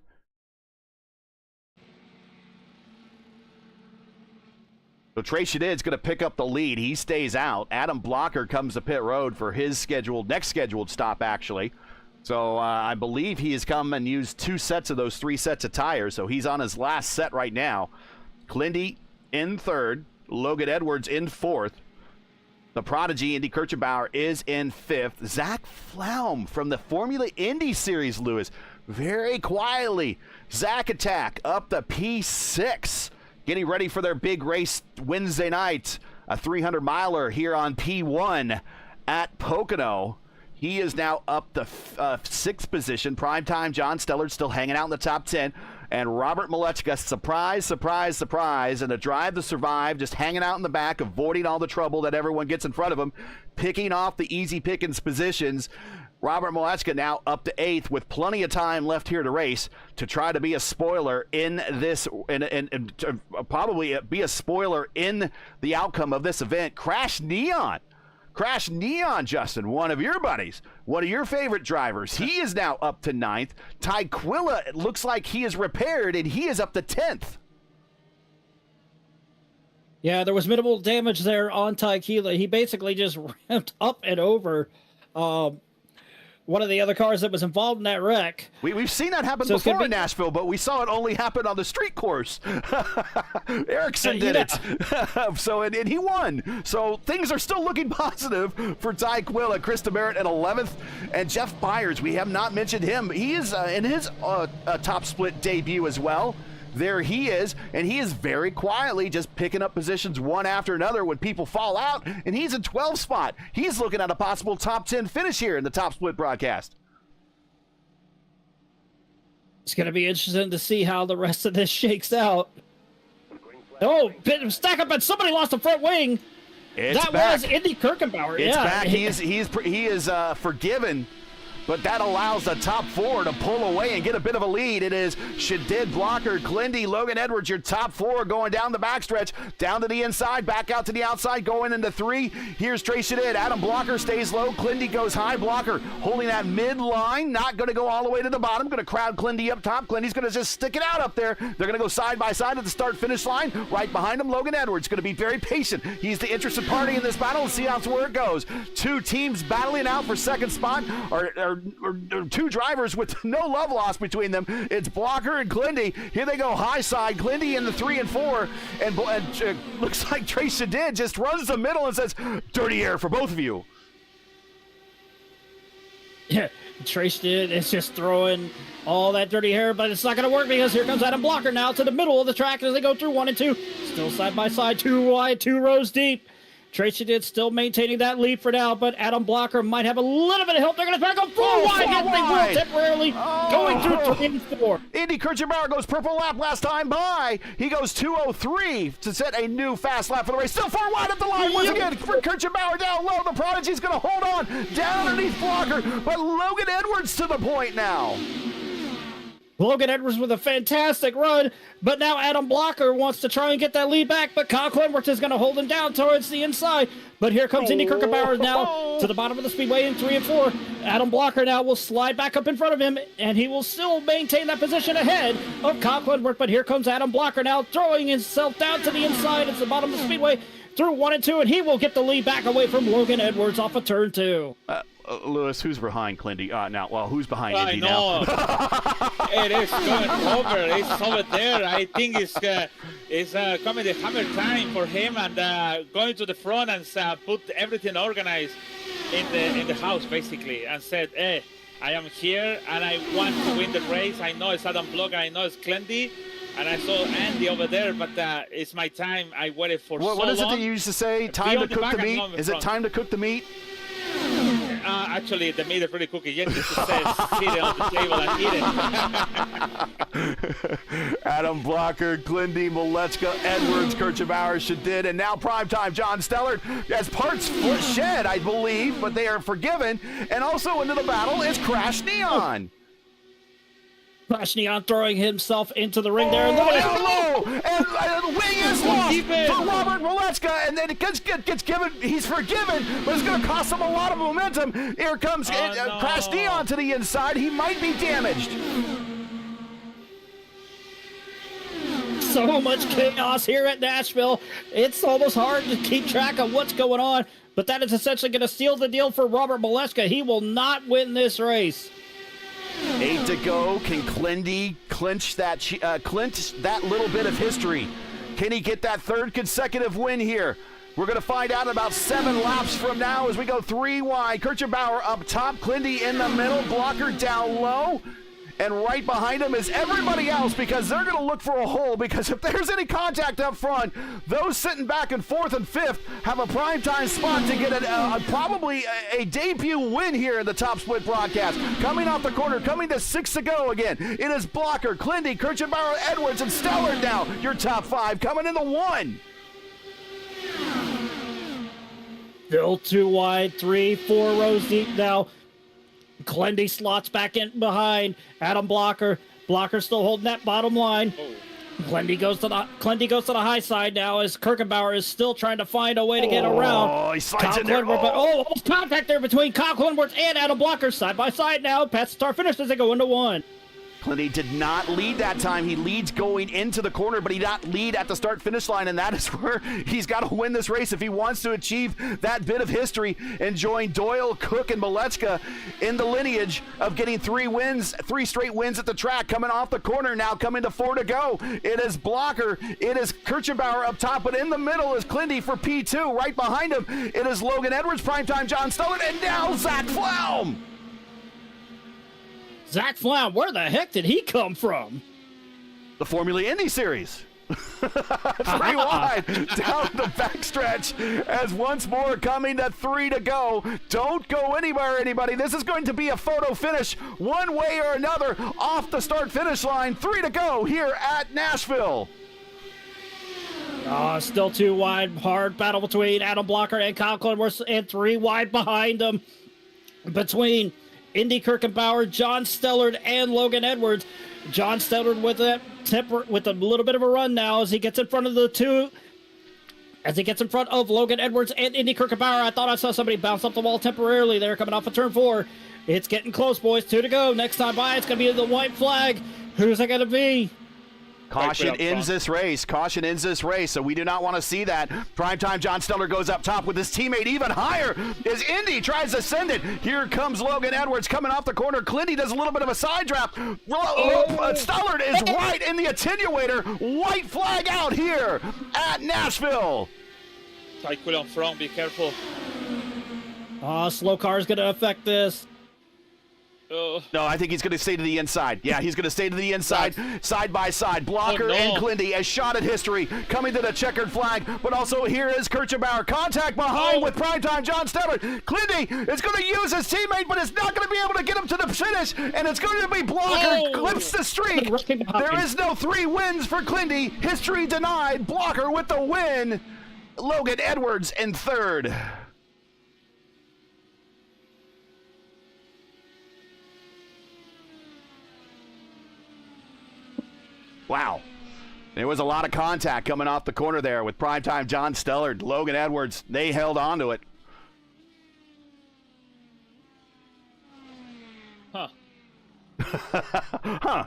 So Trey Shadid's going to pick up the lead. He stays out. Adam Blocker comes to pit road for his next scheduled stop, actually. So I believe he has come and used 2 sets of those 3 sets of tires. So he's on his last set right now. Clindy in 3rd. Logan Edwards in 4th. The Prodigy, Indy Kirchenbauer, is in 5th. Zach Flaum from the Formula Indy Series, Lewis. Very quietly. Zach Attack up the P6. Getting ready for their big race Wednesday night, a 300-miler here on P1 at Pocono. He is now up the 6th position. Primetime John Stellard still hanging out in the top 10. And Robert Malechka, surprise, surprise, surprise, and a drive to survive, just hanging out in the back, avoiding all the trouble that everyone gets in front of him, picking off the easy pickings positions. Robert Malechka now up to 8th with plenty of time left here to race to try to be a spoiler in this, and probably be a spoiler in the outcome of this event. Crash Neon, Justin, one of your buddies, one of your favorite drivers. He is now up to 9th. Tyquila, it looks like he is repaired, and he is up to 10th. Yeah, there was minimal damage there on Tyquila. He basically just ramped up and over one of the other cars that was involved in that wreck. We've seen that happen before in Nashville, but we saw it only happen on the street course. Erickson did it. And he won. So things are still looking positive for Tyquila. Chris DeMeritt at 11th. And Jeff Byers, we have not mentioned him. He is in his top split debut as well. There he is, and he is very quietly just picking up positions one after another when people fall out, and he's in 12th spot. He's looking at a possible top 10 finish here in the top split broadcast. It's going to be interesting to see how the rest of this shakes out. Oh, stack up, and somebody lost the front wing. That was Indy Kirchenbauer. It's back. He is forgiven but that allows the top 4 to pull away and get a bit of a lead. It is Shadid, Blocker, Clindy, Logan Edwards, your top 4 going down the backstretch, down to the inside, back out to the outside, going into 3. Here's Trey Shadid. Adam Blocker stays low. Clindy goes high. Blocker holding that midline, not going to go all the way to the bottom. Going to crowd Clindy up top. Clindy's going to just stick it out up there. They're going to go side by side at the start-finish line. Right behind him, Logan Edwards going to be very patient. He's the interested party in this battle. Let's see where it goes. 2 teams battling out for second spot, or 2 drivers with no love lost between them. It's Blocker and Clindy. Here they go, high side. Clindy in the 3 and 4, and looks like Trey Shadid just runs the middle and says, "Dirty air for both of you." Yeah, Trace is just throwing all that dirty hair, but it's not going to work because here comes Adam Blocker now to the middle of the track as they go through 1 and 2. Still side by side, 2 wide, 2 rows deep. Tracy did still maintaining that lead for now, but Adam Blocker might have a little bit of help. They're going to try to go 4 wide. Yes, they will temporarily going through 3 and 4. Indy Kirchenbauer goes purple lap last time by. He goes 2:03 to set a new fast lap for the race. Still 4 wide at the line once again for Kirchenbauer down low. The Prodigy's going to hold on down underneath Blocker, but Logan Edwards to the point now. Logan Edwards with a fantastic run, but now Adam Blocker wants to try and get that lead back, but Kyle Clenworth is going to hold him down towards the inside. But here comes Indy Kirchenbauer now to the bottom of the speedway in 3 and 4. Adam Blocker now will slide back up in front of him, and he will still maintain that position ahead of Kyle Clenworth. But here comes Adam Blocker now throwing himself down to the inside. It's the bottom of the speedway through 1 and 2, and he will get the lead back away from Logan Edwards off of turn 2. Lewis, who's behind Clindy now? Well, who's behind Indy now? It is going over. It's over there. I think it's coming the hammer time for him, and going to the front and put everything organized in the house basically, and said, "Hey, I am here and I want to win the race. I know it's Adam Blocker. I know it's Clindy." And I saw Andy over there, but it's my time. I waited for so long. What is it that you used to say? Time to cook the meat? Is it time to cook the meat? Actually, the meat is really cooking. Yes, it says sit on the table and eat it. Adam Blocker, Clindy, Molechka, Edwards, Kirchenbauer, Shadid, and now primetime John Stellard as parts shed, I believe, but they are forgiven. And also into the battle is Crash Neon. Crash Neon throwing himself into the ring there. Down low, and the wing is lost for Robert Molechka, and then it gets given. He's forgiven, but it's going to cost him a lot of momentum. Here comes Crash Neon to the inside. He might be damaged. So much chaos here at Nashville. It's almost hard to keep track of what's going on, but that is essentially going to seal the deal for Robert Molechka. He will not win this race. 8 to go. Can Clindy clinch that little bit of history? Can he get that 3rd consecutive win here? We're going to find out about 7 laps from now as we go 3 wide. Kirchenbauer up top, Clindy in the middle, Blocker down low. And right behind him is everybody else, because they're going to look for a hole, because if there's any contact up front, those sitting back in 4th and 5th have a primetime spot to get probably a debut win here in the top split broadcast. Coming off the corner, coming to 6 to go again. It is Blocker, Clindy, Kirchenbauer, Edwards, and Stellard now. Your top 5 coming into 1. Still 2 wide, 3, 4 rows deep now. Clindy slots back in behind Adam Blocker. Blocker still holding that bottom line. Clindy goes to the high side now as Kirchenbauer is still trying to find a way to get around. Oh, he slides in there. But almost contact there between Kyle Clenworth and Adam Blocker side by side now. Past start finish as they go into 1. Clindy did not lead that time. He leads going into the corner, but he did not lead at the start-finish line, and that is where he's got to win this race if he wants to achieve that bit of history and join Doyle, Cook, and Molechka in the lineage of getting 3 straight wins at the track. Coming off the corner now, coming to 4 to go. It is Blocker. It is Kirchenbauer up top, but in the middle is Clindy for P2. Right behind him, it is Logan Edwards, primetime John Stellard, and now Zach Flaum. Zach Flaum, where the heck did he come from? The Formula Indy Series. 3 wide down the backstretch as once more coming to 3 to go. Don't go anywhere, anybody. This is going to be a photo finish one way or another off the start-finish line. 3 to go here at Nashville. Still 2 wide. Hard battle between Adam Blocker and Kyle Clenworth, and 3 wide behind them between Indy Kirkenbauer, John Stellard, and Logan Edwards. John Stellard with a little bit of a run now as he gets in front of the two. As he gets in front of Logan Edwards and Indy Kirkenbauer. I thought I saw somebody bounce off the wall temporarily there coming off of turn 4. It's getting close, boys. 2 to go. Next time by, it's going to be the white flag. Who's it going to be? Caution ends this race. Caution ends this race, so we do not want to see that. Primetime John Stellar goes up top with his teammate even higher as Indy tries to send it. Here comes Logan Edwards coming off the corner. Clinty does a little bit of a side draft. Stellar is right in the attenuator. White flag out here at Nashville. Tyquil on front, be careful. Slow car is going to affect this. No, I think he's going to stay to the inside. Yeah, he's going to stay to the inside, side by side. Blocker and Clinty, a shot at history, coming to the checkered flag. But also here is Kirchenbauer. Contact behind with primetime John Stellar. Clinty is going to use his teammate, but it's not going to be able to get him to the finish. And it's going to be Blocker clips the streak. There is no 3 wins for Clinty. History denied. Blocker with the win. Logan Edwards in 3rd. Wow. There was a lot of contact coming off the corner there with primetime John Stellard, Logan Edwards. They held on to it. Huh. Huh.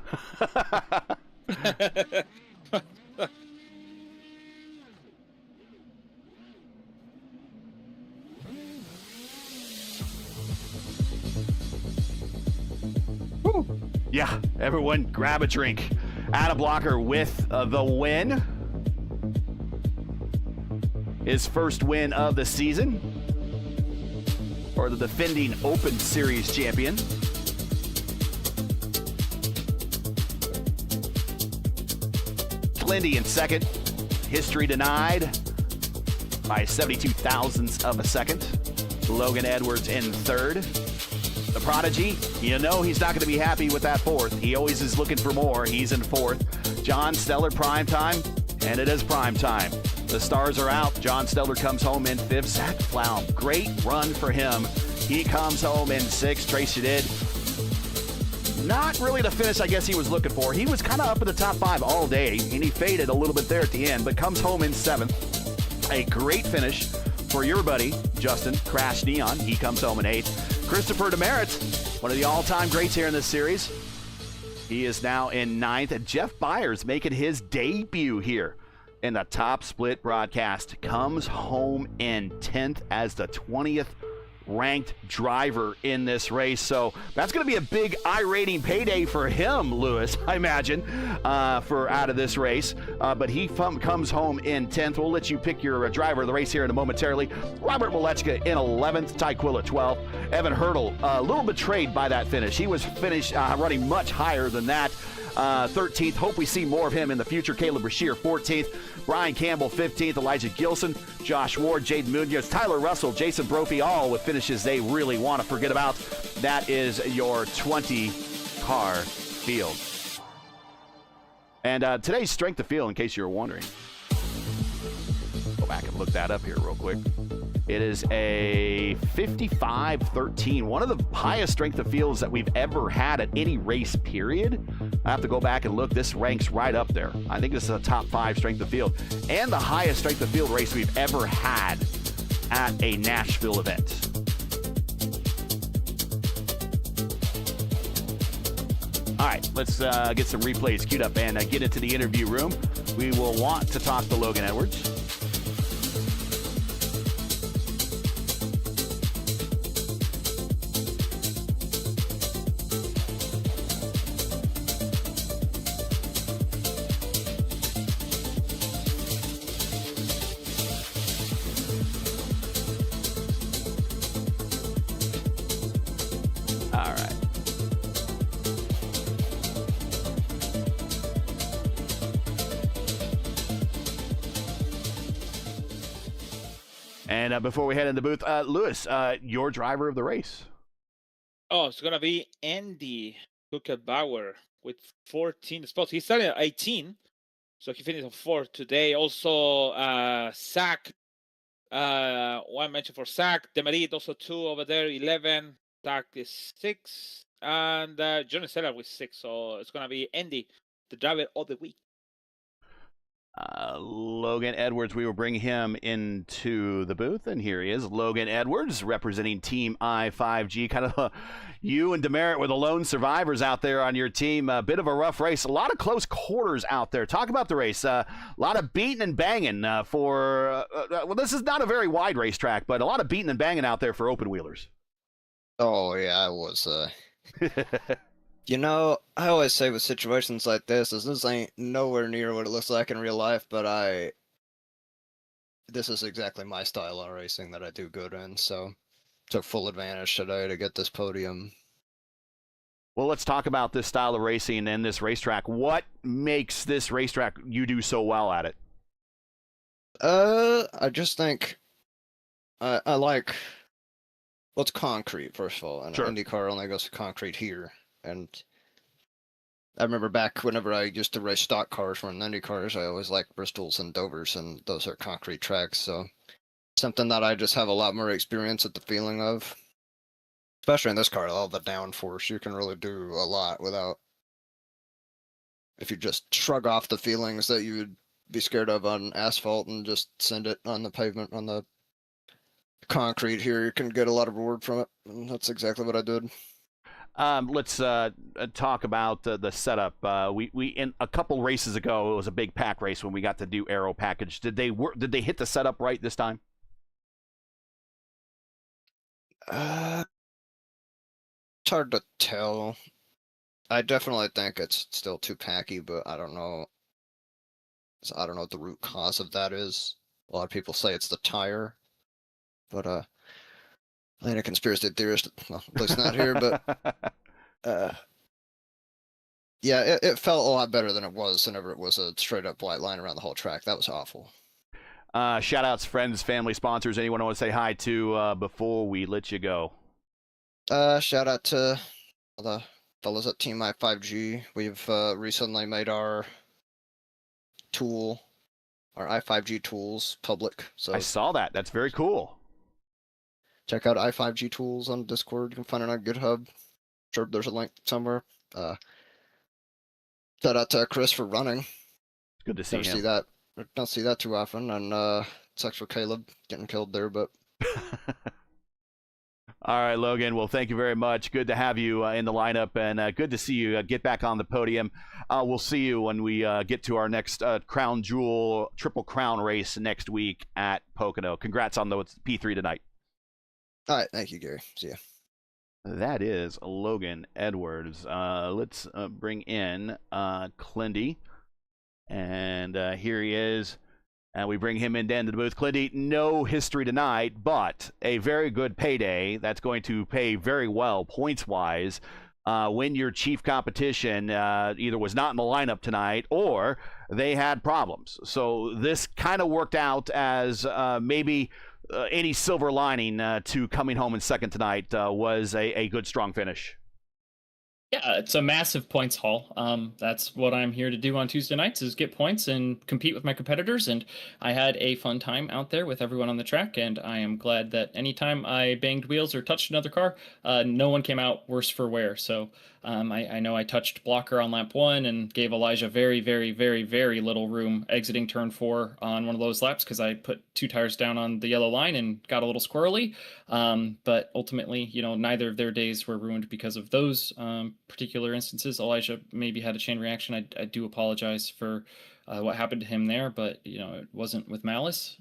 Yeah, everyone grab a drink. Adam Blocker with the win. His first win of the season. Or the defending Open Series champion. Clinty in 2nd. History denied by 72 thousandths of a second. Logan Edwards in 3rd. The prodigy, you know he's not going to be happy with that 4th. He always is looking for more. He's in 4th. John Stellar prime time, and it is prime time. The stars are out. John Stellar comes home in 5th. Zach Flaum, great run for him. He comes home in 6th. Trace did. Not really the finish I guess he was looking for. He was kind of up in the top 5 all day, and he faded a little bit there at the end, but comes home in 7th. A great finish for your buddy, Justin Crash Neon. He comes home in 8th. Christopher Demerit, one of the all-time greats here in this series. He is now in 9th. And Jeff Byers making his debut here in the top split broadcast. Comes home in 10th as the 20th ranked driver in this race. So that's going to be a big iRating payday for him, Lewis, I imagine, for out of this race. But he comes home in 10th. We'll let you pick your driver of the race here in a momentarily. Robert Malechka in 11th, Tyquil at 12th. Evan Hurdle, a little betrayed by that finish. He was running much higher than that. 13th. Hope we see more of him in the future. Caleb Brashear, 14th. Brian Campbell, 15th. Elijah Gilson, Josh Ward, Jaden Munoz, Tyler Russell, Jason Brophy, all with finishes they really want to forget about. That is your 20-car field. And today's strength of field, in case you were wondering. Go back and look that up here real quick. It is a 55-13, one of the highest strength of fields that we've ever had at any race period. I have to go back and look. This ranks right up there. I think this is a top 5 strength of field and the highest strength of field race we've ever had at a Nashville event. All right, let's get some replays queued up and get into the interview room. We will want to talk to Logan Edwards. And before we head in the booth, Lewis, your driver of the race. Oh, it's going to be Andy Kirkenbauer with 14 spots. He started at 18, so he finished on 4th today. Also, Zach, one mention for Zach. Demerit, also 2 over there, 11. Stark is 6, and Johnny Seller with 6. So it's gonna be Andy, the driver of the week. Logan Edwards, we will bring him into the booth, and here he is, Logan Edwards, representing Team I5G. Kind of you and Demerit were the lone survivors out there on your team. A bit of a rough race, a lot of close quarters out there. Talk about the race. A lot of beating and banging well, this is not a very wide racetrack, but a lot of beating and banging out there for open wheelers. Oh yeah, it was. You know, I always say with situations like this ain't nowhere near what it looks like in real life, but this is exactly my style of racing that I do good in, so took full advantage today to get this podium. Well, let's talk about this style of racing and this racetrack. What makes this racetrack you do so well at it? I just think I like, well, it's concrete, first of all, and Sure. IndyCar only goes to concrete here. And I remember back whenever I used to race stock cars for Indy cars, I always liked Bristols and Dovers, and those are concrete tracks. So something that I just have a lot more experience at the feeling of, especially in this car, all the downforce, you can really do a lot without, if you just shrug off the feelings that you would be scared of on asphalt and just send it on the pavement, on the concrete here, you can get a lot of reward from it. And that's exactly what I did. Let's talk about the setup. We in a couple races ago, it was a big pack race when we got to do aero package. Did they hit the setup right this time? It's hard to tell. I definitely think it's still too packy, but I don't know. I don't know what the root cause of that is. A lot of people say it's the tire, but I ain't a conspiracy theorist, well, at least not here, but yeah, it felt a lot better than it was whenever it was a straight up white line around the whole track. That was awful. Shout outs, friends, family, sponsors. Anyone I want to say hi to before we let you go? Shout out to the fellas at Team I5G. We've recently made our tool, our I5G tools, public. So I saw that. That's very cool. check out I5G tools on Discord. You can find it on GitHub. Sure, there's a link somewhere. Shout out to Chris for running. It's good to see Never him. see that. Don't see that too often. And sucks for Caleb getting killed there, but. All right, Logan. Well, thank you very much. Good to have you in the lineup, and good to see you get back on the podium. We'll see you when we get to our next Crown Jewel Triple Crown race next week at Pocono. Congrats on the P3 tonight. All right, thank you, Gary. See ya. That is Logan Edwards. Let's bring in Clindy, and here he is. And we bring him into the booth. Clindy, no history tonight, but a very good payday that's going to pay very well points-wise when your chief competition either was not in the lineup tonight or they had problems. So this kind of worked out as maybe any silver lining to coming home in second tonight was a good, strong finish. Yeah, it's a massive points haul. That's what I'm here to do on Tuesday nights, is get points and compete with my competitors. And I had a fun time out there with everyone on the track. And I am glad that anytime I banged wheels or touched another car, no one came out worse for wear. So I know I touched Blocker on lap 1 and gave Elijah very, very, very, very little room exiting turn 4 on one of those laps because I put 2 tires down on the yellow line and got a little squirrely. But ultimately, neither of their days were ruined because of those particular instances. Elijah maybe had a chain reaction. I do apologize for what happened to him there, but it wasn't with malice.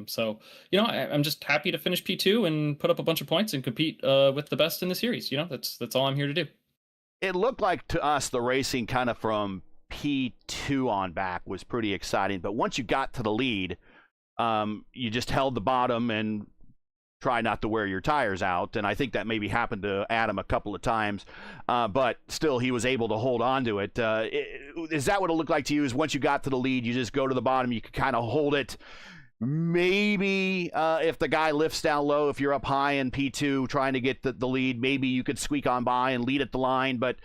So I'm just happy to finish P2 and put up a bunch of points and compete with the best in the series. That's all I'm here to do. It looked like to us the racing kind of from P2 on back was pretty exciting, but once you got to the lead, you just held the bottom and try not to wear your tires out, and I think that maybe happened to Adam a couple of times, but still he was able to hold on to it. Is that what it looked like to you, is once you got to the lead, you just go to the bottom, you could kind of hold it? Maybe if the guy lifts down low, if you're up high in P2 trying to get the lead, maybe you could squeak on by and lead at the line, but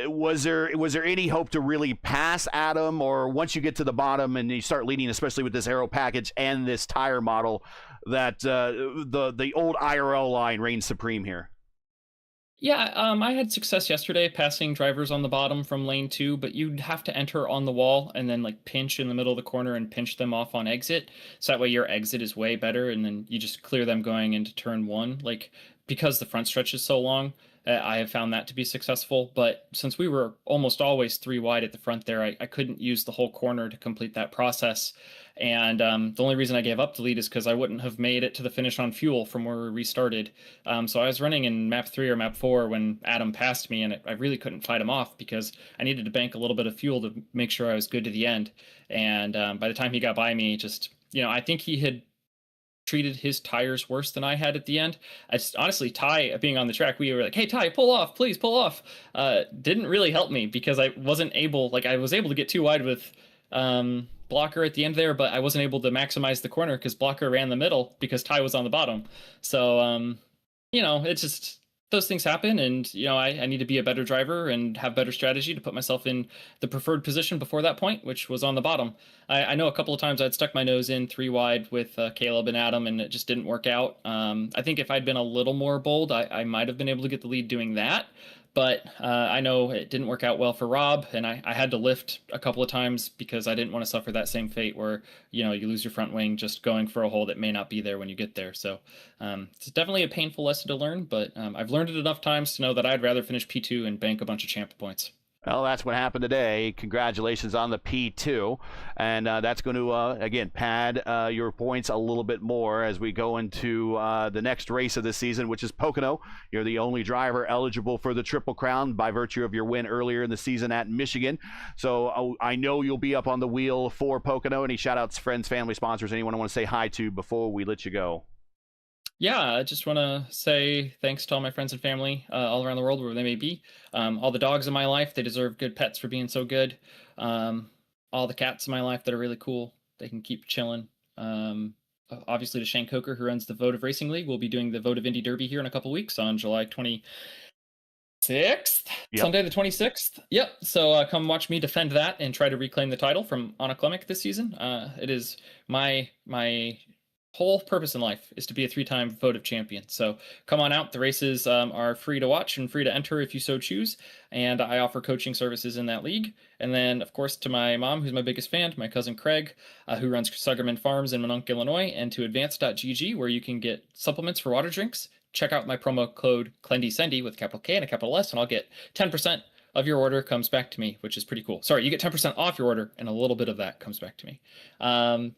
was there any hope to really pass Adam, or once you get to the bottom and you start leading, especially with this aero package and this tire model, that the old IRL line reigns supreme here? Yeah, I had success yesterday passing drivers on the bottom from lane 2, but you'd have to enter on the wall and then like pinch in the middle of the corner and pinch them off on exit. So that way your exit is way better, and then you just clear them going into turn 1. Like, because the front stretch is so long, I have found that to be successful. But since we were almost always 3 wide at the front there, I couldn't use the whole corner to complete that process. And the only reason I gave up the lead is because I wouldn't have made it to the finish on fuel from where we restarted. So I was running in map 3 or map 4 when Adam passed me, and I really couldn't fight him off because I needed to bank a little bit of fuel to make sure I was good to the end. And by the time he got by me, just, I think he had treated his tires worse than I had at the end. Honestly, Ty being on the track, we were like, "Hey Ty, pull off, please pull off." Didn't really help me because I wasn't able, like I was able to get too wide with Blocker at the end there, but I wasn't able to maximize the corner because Blocker ran the middle because Ty was on the bottom. So it's just, those things happen, and I need to be a better driver and have better strategy to put myself in the preferred position before that point, which was on the bottom. I know a couple of times I'd stuck my nose in 3 wide with Caleb and Adam, and it just didn't work out. I think if I'd been a little more bold, I might have been able to get the lead doing that. But I know it didn't work out well for Rob, and I had to lift a couple of times because I didn't want to suffer that same fate where, you lose your front wing just going for a hole that may not be there when you get there. So it's definitely a painful lesson to learn, but I've learned it enough times to know that I'd rather finish P2 and bank a bunch of champ points. Well, that's what happened today. Congratulations on the P2. And that's going to, again, pad your points a little bit more as we go into the next race of the season, which is Pocono. You're the only driver eligible for the Triple Crown by virtue of your win earlier in the season at Michigan. So I know you'll be up on the wheel for Pocono. Any shout-outs, friends, family, sponsors, anyone I want to say hi to before we let you go? Yeah, I just want to say thanks to all my friends and family all around the world, wherever they may be. All the dogs in my life, they deserve good pets for being so good. All the cats in my life that are really cool, they can keep chilling. Obviously to Shane Coker, who runs the Vote of Racing League. We'll be doing the Vote of Indy Derby here in a couple weeks on July 26th, Yep. Sunday the 26th. Yep. So come watch me defend that and try to reclaim the title from Anna Klemek this season. It is my whole purpose in life is to be a 3-time vote of champion. So come on out. The races are free to watch and free to enter if you so choose. And I offer coaching services in that league. And then, of course, to my mom, who's my biggest fan, my cousin Craig, who runs Sugarman Farms in Mononk, Illinois, and to advance.gg, where you can get supplements for water drinks. Check out my promo code ClendySendy with a capital K and a capital S, and I'll get 10% of your order comes back to me, which is pretty cool. Sorry, you get 10% off your order, and a little bit of that comes back to me.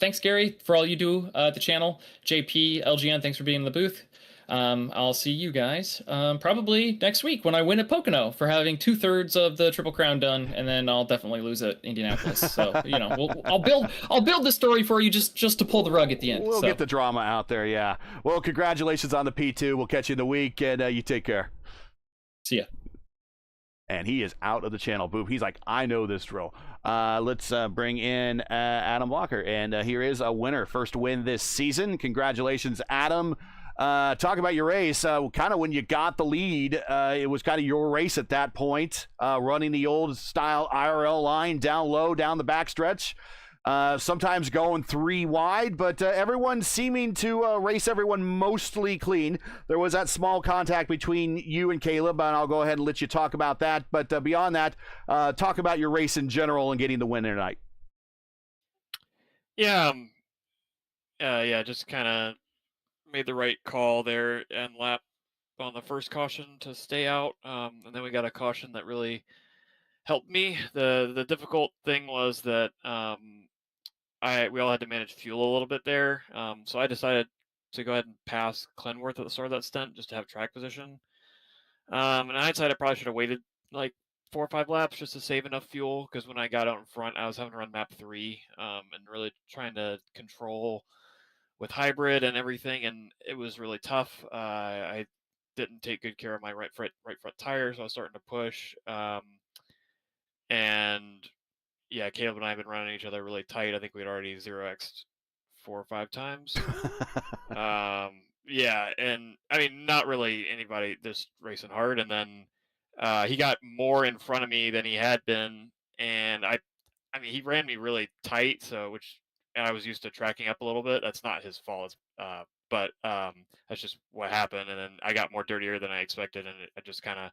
Thanks, Gary, for all you do at the channel. JP, LGN, thanks for being in the booth. I'll see you guys probably next week when I win at Pocono for having 2/3 of the Triple Crown done, and then I'll definitely lose at Indianapolis. So I'll build the story for you just to pull the rug at the end. We'll get the drama out there, yeah. Well, congratulations on the P2. We'll catch you in the week, and you take care. See ya. And he is out of the channel. Boop. He's like, I know this drill. Let's bring in Adam Blocker. And here is a winner. First win this season. Congratulations, Adam. Talk about your race. Kind of when you got the lead, it was kind of your race at that point, running the old style IRL line down low, down the backstretch. Sometimes going 3 wide, but everyone seeming to race everyone mostly clean. There was that small contact between you and Caleb, and I'll go ahead and let you talk about that. But beyond that, talk about your race in general and getting the win tonight. Yeah, just kind of made the right call there and lap on the first caution to stay out, and then we got a caution that really helped me. The difficult thing was that we all had to manage fuel a little bit there. So I decided to go ahead and pass Clenworth at the start of that stint just to have track position. And in hindsight, I probably should have waited like 4 or 5 laps just to save enough fuel, because when I got out in front, I was having to run map 3 and really trying to control with hybrid and everything, and it was really tough. I didn't take good care of my right front tire, so I was starting to push. And yeah, Caleb and I have been running each other really tight. I think we'd already 0x'd 4 or 5 times. Yeah, and I mean, not really anybody just racing hard. And then he got more in front of me than he had been, and I mean, he ran me really tight, and I was used to tracking up a little bit. That's not his fault. It's but that's just what happened. And then I got more dirtier than I expected, and I just kind of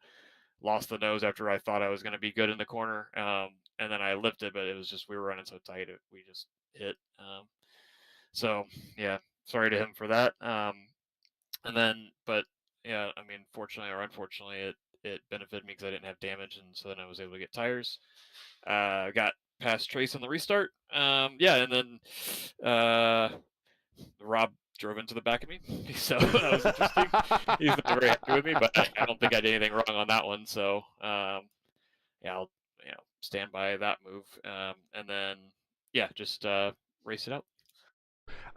lost the nose after I thought I was going to be good in the corner. And then I lifted, but it was just we were running so tight, we just hit. So yeah, sorry to him for that. And then, but yeah, I mean, fortunately or unfortunately, it benefited me because I didn't have damage, and so then I was able to get tires. Got past Trace on the restart. Yeah, and then Rob drove into the back of me, so that was interesting. He's not very happy with me, but I don't think I did anything wrong on that one. So yeah, I'll stand by that move. And then yeah, just race it out.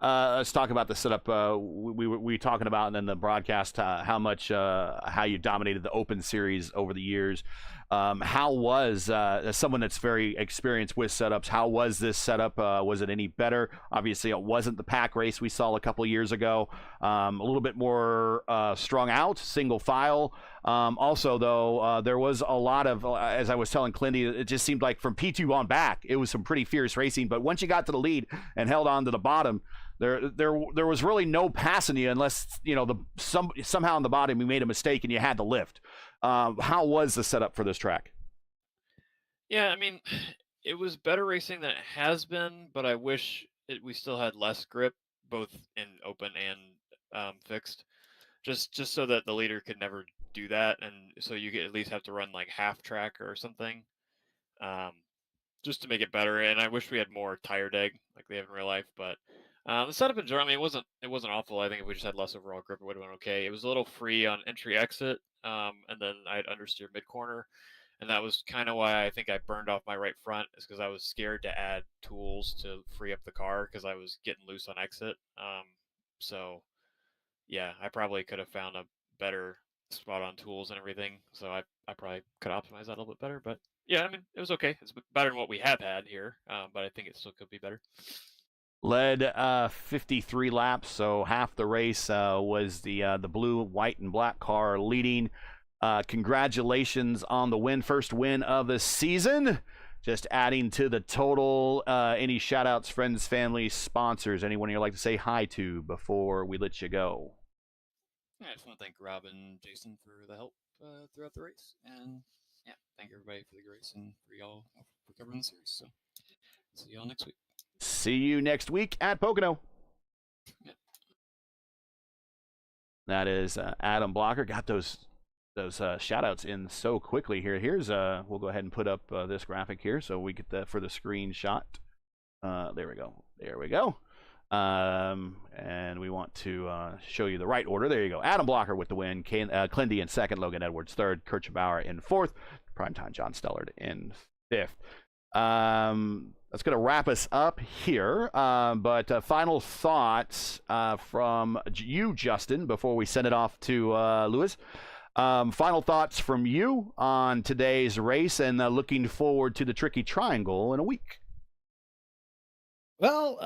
Let's talk about the setup. We were talking about, and then the broadcast, how you dominated the Open Series over the years. How was, as someone that's very experienced with setups, how was this setup? Was it any better? Obviously, it wasn't the pack race we saw a couple of years ago. A little bit more strung out, single file. Also, though, there was a lot of, as I was telling Clindy, it just seemed like from P2 on back, it was some pretty fierce racing. But once you got to the lead and held on to the bottom, there was really no passing you unless somehow in the bottom you made a mistake and you had to lift. How was the setup for this track? Yeah, I mean, it was better racing than it has been, but I wish we still had less grip, both in open and fixed, just so that the leader could never do that, and so you could at least have to run like half track or something, just to make it better. And I wish we had more tire deg like they have in real life, but the setup in general, I mean, it wasn't awful. I think if we just had less overall grip, it would have been okay. It was a little free on entry exit, and then I'd understeer mid corner, and that was kind of why I think I burned off my right front, is because I was scared to add tools to free up the car because I was getting loose on exit. So yeah, I probably could have found a better spot on tools and everything. So I probably could optimize that a little bit better. But yeah, I mean, it was okay. It's better than what we have had here, but I think it still could be better. Led 53 laps, so half the race was the blue, white, and black car leading. Congratulations on the win, first win of the season. Just adding to the total. Any shout outs, friends, family, sponsors, anyone you'd like to say hi to before we let you go? I just want to thank Rob and Jason for the help throughout the race, and yeah, thank everybody for the grace and for y'all for covering the series. So see y'all next week. See you next week at Pocono. Yeah. That is Adam Blocker. Got those shout outs in so quickly here. Here's we'll go ahead and put up this graphic here so we get that for the screenshot. There we go. And we want to show you the right order. There you go. Adam Blocker with the win. Clindy in second. Logan Edwards third. Kurt Bauer in fourth. Primetime John Stellard in fifth. That's going to wrap us up here. But final thoughts from you, Justin, before we send it off to Lewis. Final thoughts from you on today's race and looking forward to the Tricky Triangle in a week. Well,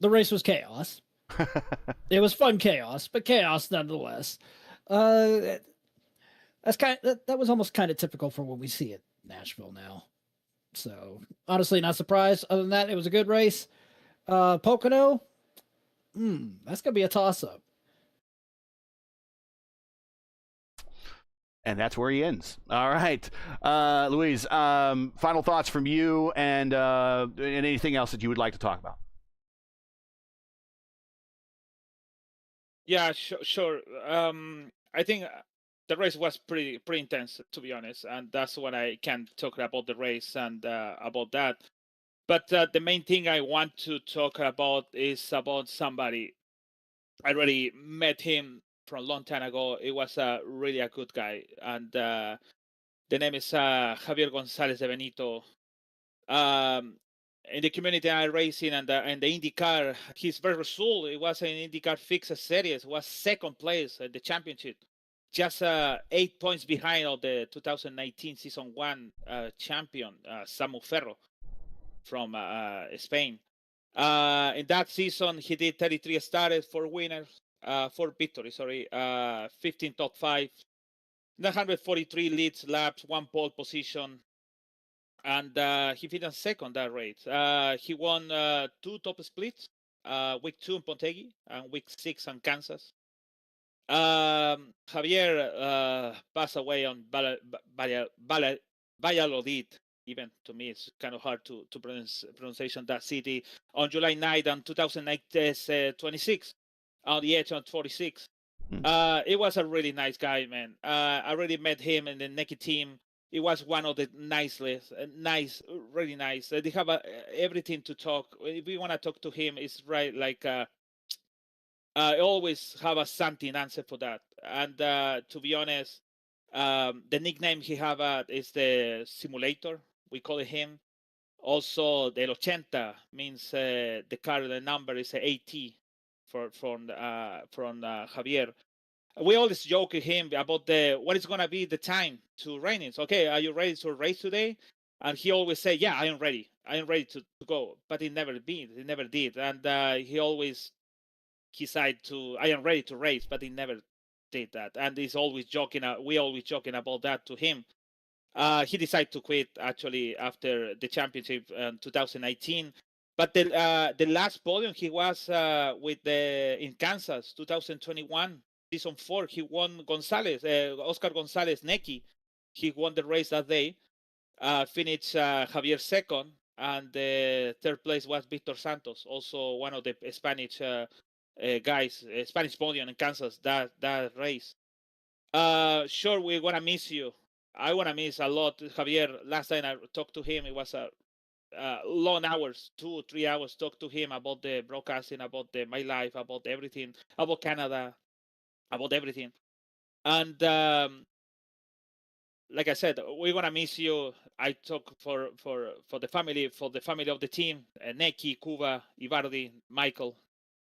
the race was chaos. It was fun chaos, but chaos nonetheless. That was almost kind of typical for what we see at Nashville now. So honestly, not surprised. Other than that, it was a good race. Pocono, that's gonna be a toss-up. And that's where he ends. All right, Louise. Final thoughts from you, and anything else that you would like to talk about. Yeah, sure. I think the race was pretty intense, to be honest, and that's when I can talk about the race and about that. But the main thing I want to talk about is about somebody. I already met him from a long time ago. It was really a good guy, and the name is Javier Gonzalez de Benito. In the community iRacing and the IndyCar, his first result, it was an IndyCar Fixed Series, was second place at the championship, just 8 points behind of the 2019 Season 1 champion, Samu Ferro from Spain. In that season, he did 33 starts, 4 victories, 15 top 5, 943 leads laps, 1 pole position, and he finished second that race. He won 2 top splits week 2 in Pontegui and week 6 in Kansas. Javier passed away on Valladolid. Even to me, it's kind of hard to pronunciation that city on July 9th and 2026 on the age of 46. It was a really nice guy, man. I already met him in the Neki team. It was one of the nicest, really nice. They have everything to talk. If we want to talk to him, it's right like I always have a something answer for that. And to be honest, the nickname he have is the simulator. We call it him. Also, the 80 means the car. The number is 80 from Javier. We always joke with him about what is gonna be the time to raining. So, okay, are you ready to race today? And he always say, "Yeah, I am ready. I am ready to go." But he never did. He never did. And he always said I am ready to race, but he never did that. And he's always joking. We always joking about that to him. He decided to quit actually after the championship in 2019. But the last podium he was in Kansas 2021 season 4. He won Oscar Gonzalez Neki. He won the race that day. Finished Javier second, and the third place was Victor Santos, also one of the Spanish guys, Spanish podium in Kansas that race. Sure, we're gonna miss you. I wanna miss a lot, Javier. Last time I talked to him, it was long hours, 2 or 3 hours. Talk to him about the broadcasting, about my life, about everything, about Canada, about everything. And like I said, we're gonna miss you. I talk for the family of the team, Neki, Cuba, Ibardi, Michael,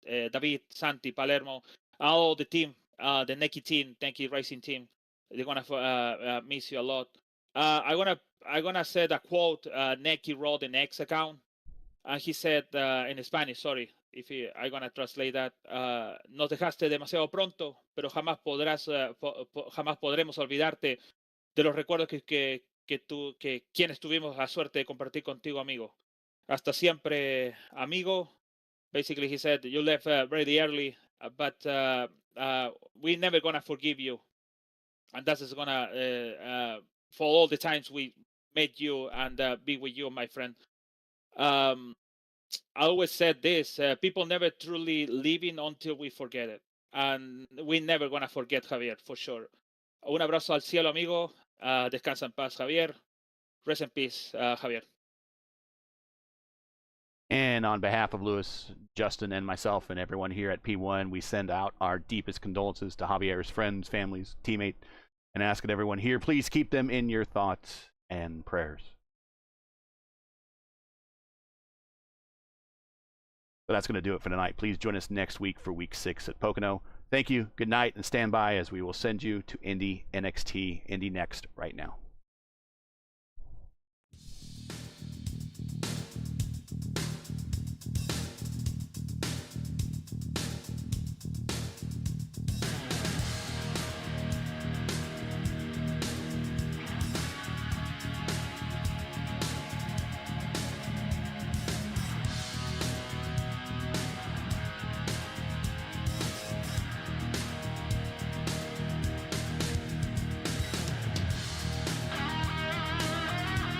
David, Santi, Palermo, all the team, the Neki racing team. They're gonna miss you a lot. I'm gonna say a quote Neki wrote in X account, and he said in Spanish. Sorry, I'm gonna translate that. Nos dejaste demasiado pronto, pero jamás podremos olvidarte de los recuerdos que quienes tuvimos la suerte de compartir contigo, amigo. Hasta siempre, amigo. Basically, he said, you left very early, but we're never going to forgive you. And that is going to, for all the times we met you and be with you, my friend. I always said this, people never truly living until we forget it. And we're never going to forget Javier, for sure. Un abrazo al cielo, amigo. Descansa en paz, Javier. Rest in peace, Javier. And on behalf of Lewis, Justin, and myself, and everyone here at P1, we send out our deepest condolences to Javier's friends, families, teammate, and ask that everyone here, please keep them in your thoughts and prayers. But that's going to do it for tonight. Please join us next week for Week 6 at Pocono. Thank you, good night, and stand by as we will send you to Indy NXT, Indy Next right now.